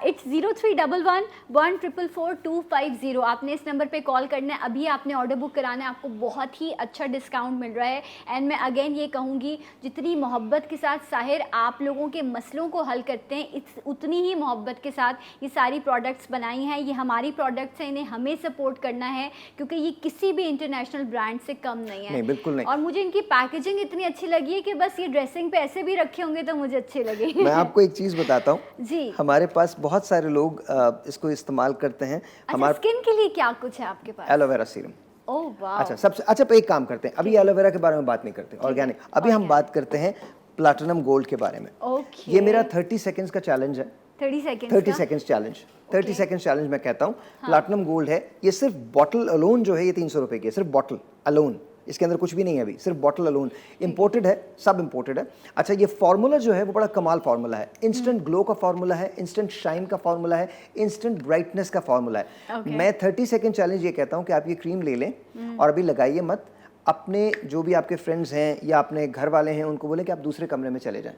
इट्स 031114444250। आपने इस नंबर पे कॉल करना है, अभी आपने ऑर्डर बुक कराना है, आपको बहुत ही अच्छा डिस्काउंट मिल रहा है। एंड मैं अगेन ये कहूँगी, जितनी मोहब्बत के साथ साहिर आप लोगों के मसलों को हल करते हैं, उतनी ही मोहब्बत के साथ ये सारी प्रोडक्ट्स बनाई हैं। ये हमारी प्रोडक्ट्स हैं, इन्हें हमें सपोर्ट करना है, क्योंकि ये किसी भी इंटरनेशनल ब्रांड से कम नहीं है। नहीं, बिल्कुल नहीं। और मुझे इनकी पैकेजिंग इतनी अच्छी लगी है कि बस ये ड्रेसिंग पे ऐसे भी रखे होंगे तो मुझे अच्छे लगे। मैं आपको एक चीज़ बताता हूँ जी। हमारे पास बहुत सारे लोग इसको इस्तेमाल करते हैं। अच्छा, स्किन के लिए क्या कुछ है आपके पास? Aloe vera serum. ओह वाह। अच्छा, सबसे अच्छा, तो एक काम करते हैं, अभी एलोवेरा के बारे में बात नहीं करते, ऑर्गेनिक। अभी हम बात करते हैं प्लैटिनम गोल्ड के बारे में। ओके। ये मेरा 30 सेकंड्स का चैलेंज है। 30 seconds 30 seconds challenge, 30 seconds challenge मैं कहता हूँ। प्लैटिनम गोल्ड है, ये सिर्फ बॉटल अलोन जो है ये 300 रुपए की है, सिर्फ बॉटल अलोन। इसके अंदर कुछ भी नहीं है अभी, सिर्फ बॉटल अलोन। इंपोर्टेड है, सब इंपोर्टेड है। अच्छा, ये फार्मूला जो है वो बड़ा कमाल फार्मूला है। इंस्टेंट ग्लो का फार्मूला है, इंस्टेंट शाइन का फार्मूला है, इंस्टेंट ब्राइटनेस का फार्मूला है। मैं 30 सेकंड चैलेंज ये कहता हूँ कि आप ये क्रीम ले लें और अभी लगाइए मत। अपने जो भी आपके फ्रेंड्स हैं या अपने घर वाले हैं उनको बोले कि आप दूसरे कमरे में चले जाएं,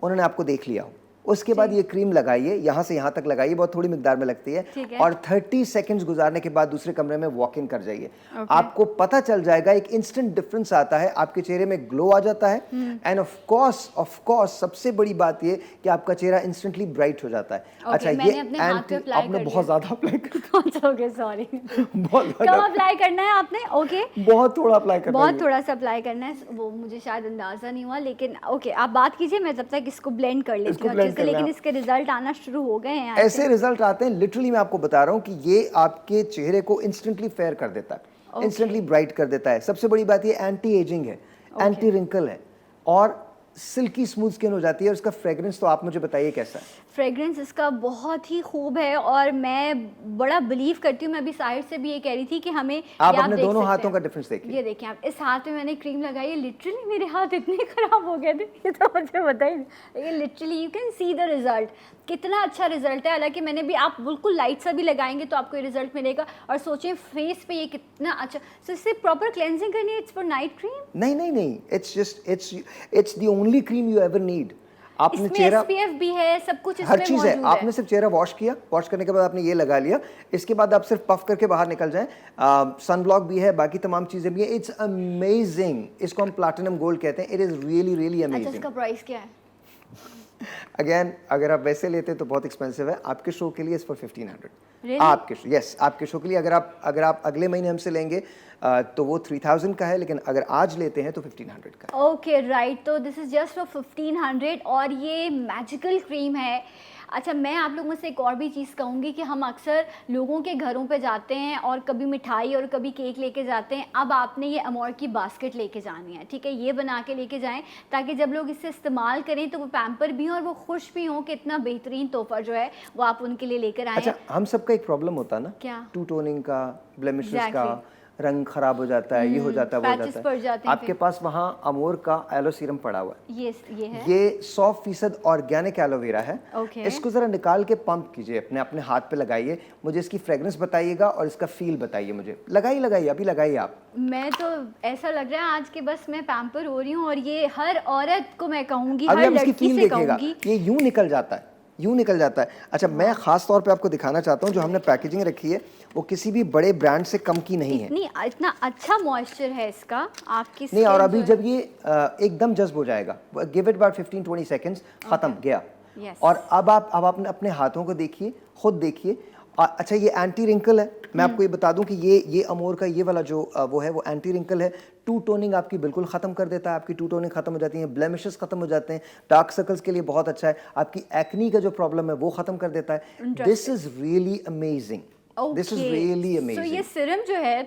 उन्होंने आपको देख लिया हो। उसके बाद ये क्रीम लगाइए, यहाँ से यहाँ तक लगाइए, बहुत थोड़ी मिकदार में लगती है, और 30 सेकंड्स गुजारने के बाद दूसरे कमरे में वॉक इन कर जाइए। आपको पता चल जाएगा, एक इंस्टेंट डिफरेंस आता है, आपके चेहरे में ग्लो आ जाता है। एंड ऑफ कोर्स सबसे बड़ी बात ये कि आपका चेहरा इंस्टेंटली ब्राइट हो जाता है। अच्छा, ये आपने बहुत ज्यादा अप्लाई कर ओके, सॉरी, बहुत कम अप्लाई करना है आपने? ओके, बहुत थोड़ा अप्लाई करना है, बहुत थोड़ा सा अप्लाई करना है, वो मुझे शायद अंदाजा नहीं हुआ, लेकिन ओके आप बात कीजिए, मैं तब तक इसको ब्लेंड कर लेती हूँ अच्छे से। लेकिन इसके रिजल्ट आना शुरू हो गए हैं। ऐसे रिजल्ट आते हैं, लिटरली मैं आपको बता रहा हूँ कि ये आपके चेहरे को इंस्टेंटली फेयर कर देता है, इंस्टेंटली ब्राइट कर देता है। सबसे बड़ी बात ये एंटी एजिंग है, एंटी रिंकल है, और सिल्की स्मूथ स्किन हो जाती है। और इसका फ्रेग्रेंस तो आप मुझे बताइए कैसा है? फ्रेग्रेंस इसका बहुत ही खूब है, और मैं बड़ा बिलीव करती हूँ, मैं अभी साइड से भी ये कह रही थी कि हमें आप अपने दोनों हाथों का डिफरेंस देखिए। ये देखिए आप, इस हाथ में मैंने क्रीम लगाई है, लिटरली मेरे हाथ इतने खराब हो गए थे, ये तो मुझे पता ही नहीं। ये literally you can see the result, कितना अच्छा रिजल्ट है। हालांकि मैंने भी, आप बिल्कुल लाइट सा भी लगाएंगे तो आपको ये रिजल्ट मिलेगा। और सोचें फेस पे ये कितना अच्छा। सो इससे प्रॉपर क्लेंजिंग करनी है, इट्स फॉर नाइट क्रीम? नहीं, it's the only cream you ever need. आपने चेहरा, SPF भी है, सब कुछ इसमें हर चीज है। मौजूद आपने सिर्फ चेहरा वॉश किया, वॉश करने के बाद आपने ये लगा लिया, इसके बाद आप सिर्फ पफ करके बाहर निकल जाएं। सन ब्लॉक भी है, बाकी तमाम चीजें भी है। It's amazing. इसको हम प्लैटिनम गोल्ड कहते हैं। इट इज रियली रियली अच्छा, अमेजिंग। इसका प्राइस क्या है? अगेन, अगर आप वैसे लेते तो बहुत एक्सपेंसिव है। आपके शो के लिए इस पर 1500। Really? आपके शो, यस, आपके शो के लिए। अगर आप अगले महीने हमसे लेंगे तो वो 3000 का है, लेकिन अगर आज लेते हैं तो 1500 का। ओके राइट, तो दिस इज जस्ट फॉर 1500, और ये मैजिकल क्रीम है। अच्छा, मैं आप लोगों से एक और भी चीज़ कहूँगी कि हम अक्सर लोगों के घरों पे जाते हैं और कभी मिठाई और कभी केक लेके जाते हैं। अब आपने ये अमोर की बास्केट लेके जानी है, ठीक है? ये बना के लेके जाएं ताकि जब लोग इसे इस्तेमाल करें तो वो पैम्पर भी हों और वो खुश भी हों कि इतना बेहतरीन तोहफा जो है वो आप उनके लिए लेकर आए। अच्छा, हम सबका एक प्रॉब्लम होता है ना, क्या? टू टोनिंग का, ब्लेमिशेस Exactly. का, रंग खराब हो जाता है, ये हो जाता है, वो हो पैचेस जाता पड़ है। जाते हैं आपके पास वहाँ अमोर का एलो सीरम पड़ा हुआ है। ये है, ये 100% ऑर्गेनिक एलोवेरा है। Okay. इसको जरा निकाल के पंप कीजिए, अपने अपने हाथ पे लगाइए, मुझे इसकी फ्रेग्रेंस बताइएगा और इसका फील बताइए मुझे। लगाइए, अभी लगाइए आप। मैं तो ऐसा लग रहा है आज के बस मैं पैम्पर हो रही हूँ, और ये हर औरत को मैं कहूँगी, अभी हर आप इसकी लड़की फील से देखिएगा, कहूँगी। ये यूं निकल जाता है, यूं निकल जाता है। अच्छा, मैं खास तौर पे आपको दिखाना चाहता हूँ, जो हमने पैकेजिंग रखी है वो किसी भी बड़े ब्रांड से कम की नहीं है। इतना अच्छा मॉइस्चर है इसका आपकी नहीं, और skin अभी जो जब ये एकदम जज्ब हो जाएगा, गिव इट अबाउट 15-20 सेकंड्स, खत्म, गया। Yes. और अब आप अपने हाथों को देखिए, खुद देखिए। अच्छा, ये एंटी रिंकल है। मैं आपको ये बता दूं कि ये अमोर का ये वाला जो वो है वो एंटी रिंकल है। टू टोनिंग आपकी बिल्कुल ख़त्म कर देता है, आपकी टू टोनिंग ख़त्म हो जाती है, ब्लेमिशेस ख़त्म हो जाते हैं, डार्क सर्कल्स के लिए बहुत अच्छा है, आपकी एक्नी का जो प्रॉब्लम है वो ख़त्म कर देता है। This is really amazing, this is really तो ये अमेजिंग। सिरम जो है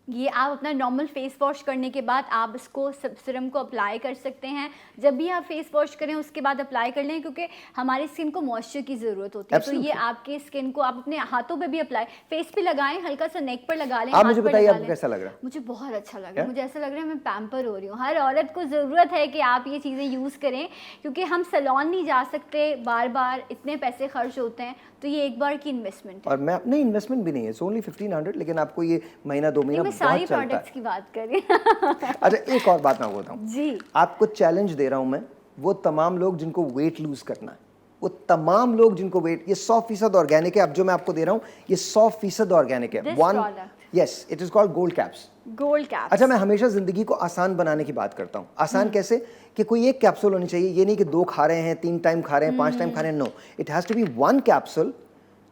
ये आप अपना नॉर्मल फेस वॉश करने के बाद आप इसको सीरम को अप्लाई कर सकते हैं। जब भी आप फेस वॉश करें उसके बाद अप्लाई कर लें, क्योंकि हमारी स्किन को मॉइस्चर की ज़रूरत होती है। तो ये आपके स्किन को आप अपने हाथों पे भी अप्लाई, फेस पे लगाएं, हल्का सा नेक पर लगा लें, आप हाथ मुझे पर बताइए लगा आपको लें। कैसा लग रहा है? मुझे बहुत अच्छा लग रहा है, मुझे ऐसा लग रहा है मैं पैम्पर हो रही हूँ। हर औरत को ज़रूरत है कि आप ये चीज़ें यूज़ करें, क्योंकि हम सैलून नहीं जा सकते बार बार, इतने पैसे खर्च होते हैं, तो ये एक बार की इन्वेस्टमेंट है। और मैं अपने इन्वेस्टमेंट भी नहीं है, ओनली 1500, लेकिन आपको ये महीना 2 महीना मैं बहुत सारी चलता प्रोडक्ट्स है। की बात कर रही हूँ। अच्छा, एक और बात मैं आपको बताऊं, जी, आपको चैलेंज दे रहा हूं मैं, वो तमाम लोग जिनको वेट लूज करना है, वो तमाम लोग जिनको वेट, ये 100% ऑर्गेनिक है। अब जो मैं आपको दे रहा हूं ये 100% ऑर्गेनिक है। This one, product. Yes, it is called gold caps. Gold cap. अच्छा, मैं हमेशा जिंदगी को आसान बनाने की बात करता हूँ। आसान कैसे? कि कोई एक कैप्सूल होनी चाहिए, ये नहीं कि 2 खा रहे हैं, 3 टाइम खा रहे हैं, 5 टाइम खा रहे हैं। No, it has to be 1 capsule.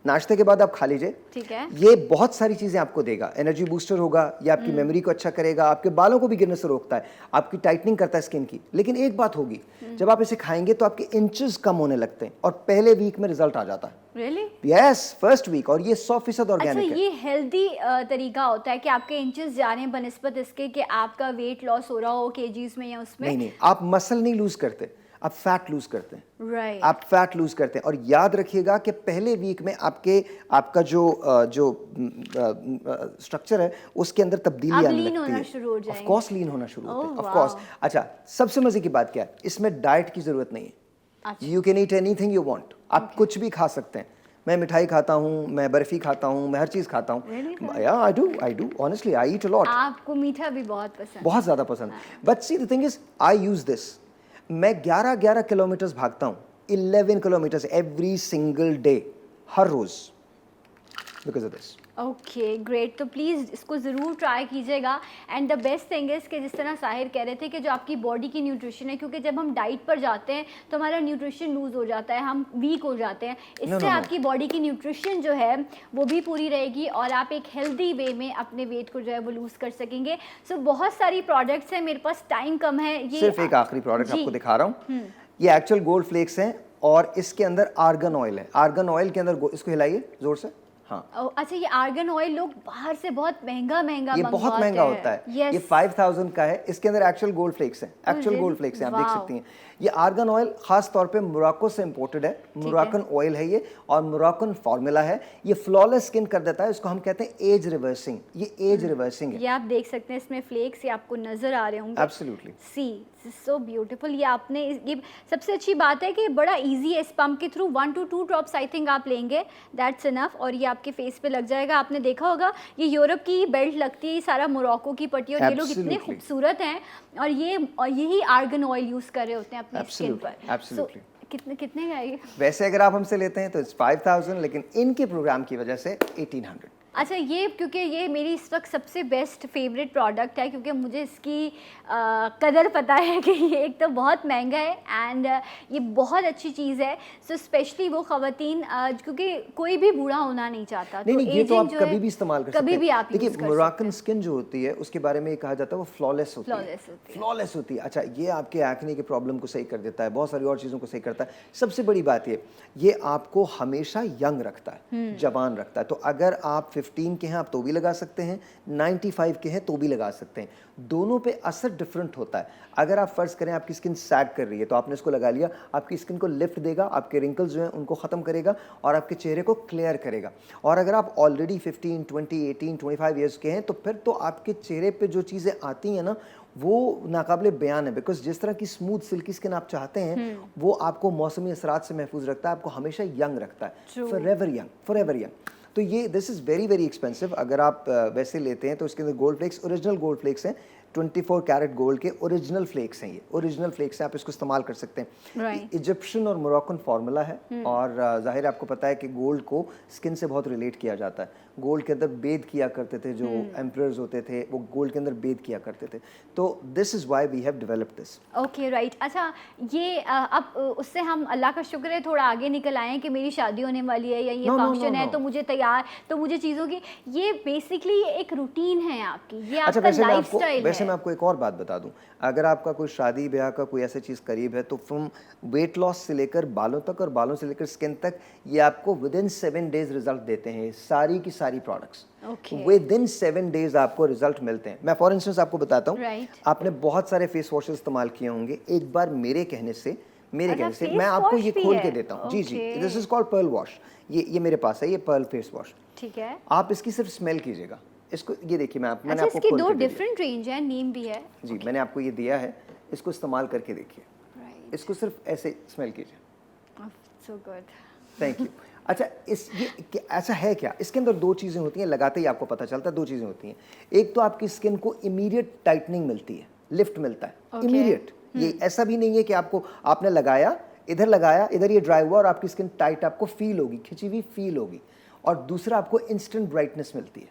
नाश्ते के बाद आप खा लीजिए, ठीक है। ये बहुत सारी चीजें आपको देगा। एनर्जी बूस्टर होगा, ये आपकी मेमोरी को अच्छा करेगा, आपके बालों को भी गिरने से रोकता है, आपकी टाइटनिंग करता है स्किन की। लेकिन एक बात होगी, जब आप इसे खाएंगे तो आपके इंचेस कम होने लगते हैं और पहले वीक में रिजल्ट आ जाता है। रियली? Yes, first week. और ये 100% ऑर्गेनिक अच्छा, है। ये हेल्दी तरीका होता है कि आपके इंचेस जा रहे हैं बनिस्बत इसके कि आपका वेट लॉस हो रहा हो केजीज में या उसमें? नहीं, आप मसल नहीं लूज करते, आप फैट लूज करते हैं। राइट। आप फैट लूज करते हैं। और याद रखिएगा कि पहले वीक में आपका जो स्ट्रक्चर है उसके अंदर तब्दीली आप आने lean लगती होना है। शुरू हो जाएंगे। ऑफ कोर्स लीन होना शुरू होते हैं, Oh, ऑफ कोर्स। wow. अच्छा, सबसे मजे की बात क्या है, इसमें डाइट की जरूरत नहीं है। अच्छा। You can eat anything you want, आप कुछ भी खा सकते हैं। मैं मिठाई खाता हूँ, मैं बर्फी खाता हूँ, मैं हर चीज खाता हूँ। Really? Yeah I do honestly, I eat a lot. आपको मीठा भी बहुत पसंद है। बहुत ज़्यादा पसंद। But see the thing is, I use this. मैं 11 किलोमीटर्स भागता हूँ, 11 किलोमीटर्स एवरी सिंगल डे, हर रोज, because of this. Okay, great. तो प्लीज़ इसको ज़रूर ट्राई कीजिएगा। And the best thing is कि जिस तरह साहिर कह रहे थे कि जो आपकी बॉडी की न्यूट्रिशन है, क्योंकि जब हम डाइट पर जाते हैं तो हमारा न्यूट्रिशन लूज़ हो जाता है, हम वीक हो जाते हैं। इससे आपकी बॉडी की न्यूट्रिशन जो है वो भी पूरी रहेगी और आप एक हेल्दी वे में अपने वेट को जो है वो लूज़ कर सकेंगे। सो बहुत सारी प्रोडक्ट्स हैं, मेरे पास टाइम कम है। ये सिर्फ एक आखिरी प्रोडक्ट जी। आपको दिखा रहा हूँ। ये एक्चुअल गोल्ड फ्लेक्स हैं और इसके अंदर आर्गन ऑयल है। आर्गन ऑयल के अंदर इसको हिलाइए जोर से। हाँ, अच्छा, ये आर्गन ऑयल लोग बाहर से बहुत महंगा ये बहुत महंगा होता है। ये 5000 का है। इसके अंदर एक्चुअल गोल्ड फ्लेक्स हैं, एक्चुअल गोल्ड फ्लेक्स हैं, आप देख सकती हैं। ये आर्गन ऑयल खास तौर पे मोरक्को से इंपोर्टेड है। मोरक्कन ऑयल है ये, और मोरक्कन फार्मूला है। ये फ्लॉलेस स्किन कर देता है, इसको हम कहते हैं एज रिवर्सिंग। ये एज रिवर्सिंग है। ये आप देख सकते हैं, इसमें फ्लेक्स ये आपको नजर आ रहे होंगे। एब्सोल्युटली। सी सो ब्यूटीफुल। ये आपने ये सबसे अच्छी बात है कि बड़ा इजी है। इस पंप के through 1 to 2 drops I think आप लेंगे, दैट्स इनफ, और ये आपके फेस पे लग जाएगा। आपने देखा होगा ये यूरोप की बेल्ट लगती है, ये सारा मोरक्को की पट्टी, और ये लोग इतने Absolutely. खूबसूरत हैं और यही आर्गन ऑयल यूज कर रहे होते हैं अपनी स्किन पर। Absolutely. So, कितने का है ये? वैसे अगर आप हमसे लेते हैं तो इट्स 5000, लेकिन इनके प्रोग्राम की वजह से 1800। अच्छा, ये क्योंकि ये मेरी इस वक्त सबसे बेस्ट फेवरेट प्रोडक्ट है, क्योंकि मुझे इसकी कदर पता है कि ये एक तो बहुत महंगा है एंड ये बहुत अच्छी चीज़ है। सो स्पेशली वो ख़वातीन, क्योंकि कोई भी बूढ़ा होना नहीं चाहता। नहीं, ये तो aging आप जो कभी है, भी इस्तेमाल कर सकते हैं। कभी भी आप देखिए, use कर मोरक्कन सकते स्किन जो होती है उसके बारे में ये कहा जाता है वो फ्लॉलेस होती है। Flawless होती है। फ्लॉलेस होती है। अच्छा, ये आपके एक्ने के प्रॉब्लम को सही कर देता है, बहुत सारी और चीज़ों को सही करता है। सबसे बड़ी बात ये आपको हमेशा यंग रखता है, जवान रखता है। तो अगर आप 15 के हैं आप तो भी लगा सकते हैं, 95 के हैं तो भी लगा सकते हैं। दोनों पे असर डिफरेंट होता है। अगर आप फर्ज करें आपकी स्किन सैग कर रही है तो आपने इसको लगा लिया, आपकी स्किन को लिफ्ट देगा, आपके रिंकल्स जो हैं उनको ख़त्म करेगा और आपके चेहरे को क्लियर करेगा। और अगर आप ऑलरेडी 15, 20, 18, 25 ईयर्स के हैं तो फिर तो आपके चेहरे पे जो चीज़ें आती हैं ना वो नाकाबिले बयान है। बिकॉज जिस तरह की स्मूथ सिल्की स्किन आप चाहते हैं वो आपको मौसमी असरात से महफूज रखता है, आपको हमेशा यंग रखता है, फॉरएवर यंग। तो ये this is very very expensive. अगर आप वैसे लेते हैं तो इसके अंदर gold flakes, original gold flakes हैं, 24 कैरेट गोल्ड के ओरिजिनल फ्लेक्स हैं। ये ओरिजिनल फ्लेक्स हैं, आप इसको इस्तेमाल कर सकते हैं। Right. इजिप्शियन और मोरक्कन फार्मूला है। और जाहिर आपको पता है कि गोल्ड को स्किन से बहुत रिलेट किया जाता है। गोल्ड के अंदर बेद किया करते थे, जो एम्परर्स होते थे वो गोल्ड के अंदर बेद किया करते थे। तो this is why we have developed this. Okay, right. अच्छा, ये अब उससे हम अल्लाह का शुक्र है थोड़ा आगे निकल आए हैं कि मेरी शादी होने वाली है या ये फंक्शन है तो मुझे तैयार, तो मुझे चीज़ों की, ये बेसिकली एक रूटीन है आपकी, ये आपका लाइफस्टाइल है। मैं आपको एक और बात बता दूं, अगर आपका कोई शादी ब्याह का कोई ऐसी चीज़ करीब है तो फ्रॉम वेट लॉस से लेकर बालों तक और बालों से लेकर स्किन तक ये आपको विद इन 7 डेज रिजल्ट देते हैं, सारी की सारी प्रोडक्ट्स विद इन 7 डेज आपको रिजल्ट मिलते हैं। मैं फॉर इंस्टेंस आपको बताता हूँ, Right. आपने बहुत सारे फेस वॉशेस इस्तेमाल किए होंगे, एक बार मेरे कहने से face मैं आपको wash ये भी खोल है? के देता हूँ। जी जी, Okay. This is called pearl wash. ये मेरे पास है, ये पर्ल फेस वॉश। ठीक है। आप इसकी सिर्फ स्मेल कीजिएगा, इसको ये देखिए, मैंने अच्छा, आपको इसकी खोल दो के दे दिया। डिफरेंट रेंज है, नेम भी है। जी मैंने आपको ये दिया है, इसको इस्तेमाल करके देखिए, राइट, इसको सिर्फ ऐसे स्मेल कीजिए। So good. Thank you. अच्छा, ऐसा है क्या, इसके अंदर दो चीज़ें होती हैं, लगाते ही आपको पता चलता है। दो चीज़ें होती हैं, एक तो आपकी स्किन को इमीडिएट टाइटनिंग मिलती है, लिफ्ट मिलता है Okay. इमीडिएट। ये ऐसा भी नहीं है कि आपने लगाया, इधर ये ड्राई हुआ और आपकी स्किन टाइट आपको फील होगी, खिंची हुई फील होगी। और दूसरा, आपको इंस्टेंट ब्राइटनेस मिलती है,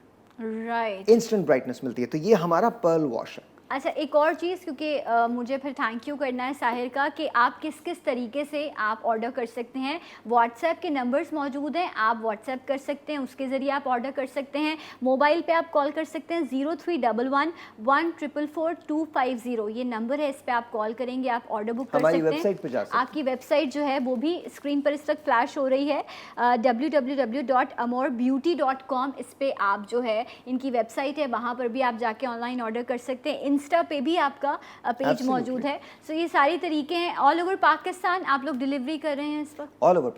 राइट। इंस्टेंट ब्राइटनेस मिलती है। तो ये हमारा पर्ल वॉश है। अच्छा, एक और चीज़, क्योंकि मुझे फिर थैंक यू करना है साहिर का, कि आप किस किस तरीके से आप ऑर्डर कर सकते हैं। व्हाट्सएप के नंबर्स मौजूद हैं, आप व्हाट्सएप कर सकते हैं, उसके ज़रिए आप ऑर्डर कर सकते हैं। मोबाइल पे आप कॉल कर सकते हैं 03111444 ये नंबर है, इस पे आप कॉल करेंगे, आप ऑर्डर बुक कर सकते हमारी हैं। वेबसाइट पे जा सकते हैं। आपकी वेबसाइट जो है वो भी स्क्रीन पर इस वक्त फ्लैश हो रही है, www.amorbeauty.com। इस पे आप जो है, इनकी वेबसाइट है, वहाँ पर भी आप जाके ऑनलाइन ऑर्डर कर सकते हैं। इंस्टा पे भी आपका पेज Absolutely. मौजूद है। सो ये सारी तरीके हैं। ऑल ओवर पाकिस्तान आप लोग डिलीवरी कर रहे हैं इस वक्त? ऑल ओवर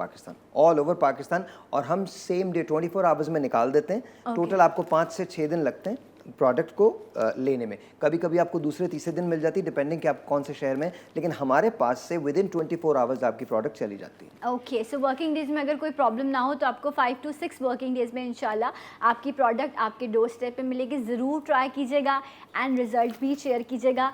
पाकिस्तान, और हम सेम डे 24 आवर्स में निकाल देते हैं। टोटल आपको 5 से 6 दिन लगते हैं प्रोडक्ट को लेने में। कभी कभी आपको दूसरे तीसरे दिन मिल जाती है, डिपेंडिंग कि आप कौन से शहर में हैं, लेकिन हमारे पास से विद इन 24 आवर्स आपकी प्रोडक्ट चली जाती है। ओके, सो वर्किंग डेज में अगर कोई प्रॉब्लम ना हो तो आपको 5 to 6 वर्किंग डेज में इंशाल्लाह आपकी प्रोडक्ट आपके डोर स्टेप पे मिलेगी। ज़रूर ट्राई कीजिएगा एंड रिजल्ट भी शेयर कीजिएगा।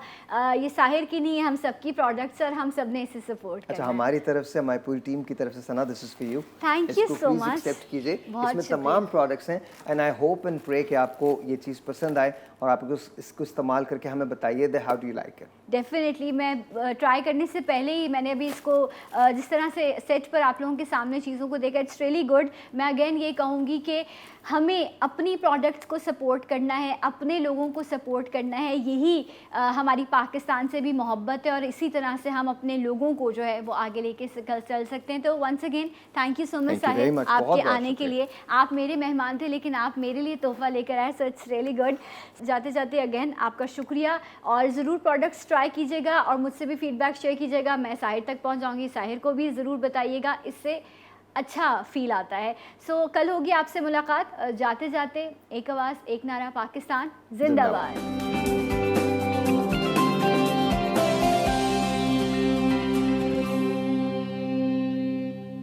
ये साहिर की नहीं है, हम सबकी प्रोडक्ट्स, और हम सब ने इसे सपोर्ट अच्छा, करना है। हमारी तरफ से, हमारी पूरी टीम की तरफ से, Sana, this is for you. Thank you so much. Accept कीजिए, बहुत इसमें शुक्रिया। तमाम प्रोडक्ट्स हैं and I hope and pray कि आपको ये चीज़ पसंद आए और आप इसको इस्तेमाल करके हमें बताइए that how do you like it. Definitely मैं ट्राई करने से पहले ही मैंने अभी इसको जिस तरह से सेट पर आप लोगों के सामने चीज़ों को देखा, इट्स रियली गुड। मैं अगेन ये कहूँगी कि हमें अपनी प्रोडक्ट्स को सपोर्ट करना है, अपने लोगों को सपोर्ट करना है, यही हमारी पाकिस्तान से भी मोहब्बत है, और इसी तरह से हम अपने लोगों को जो है वो आगे लेके चल सकते हैं। तो once again thank you so much Thank you very Sahir much. आपके बहुत आने के लिए। आप मेरे मेहमान थे लेकिन आप मेरे लिए तोहफा लेकर आए, सो इट्स रियली गुड। जाते जाते अगेन आपका शुक्रिया, और ज़रूर प्रोडक्ट्स ट्राई कीजिएगा और मुझसे भी फीडबैक शेयर कीजिएगा। मैं साहिर तक पहुंचाऊंगी, साहिर को भी ज़रूर बताइएगा, इससे अच्छा फील आता है। सो कल होगी आपसे मुलाकात। जाते जाते एक आवाज़, एक नारा, पाकिस्तान जिंदाबाद।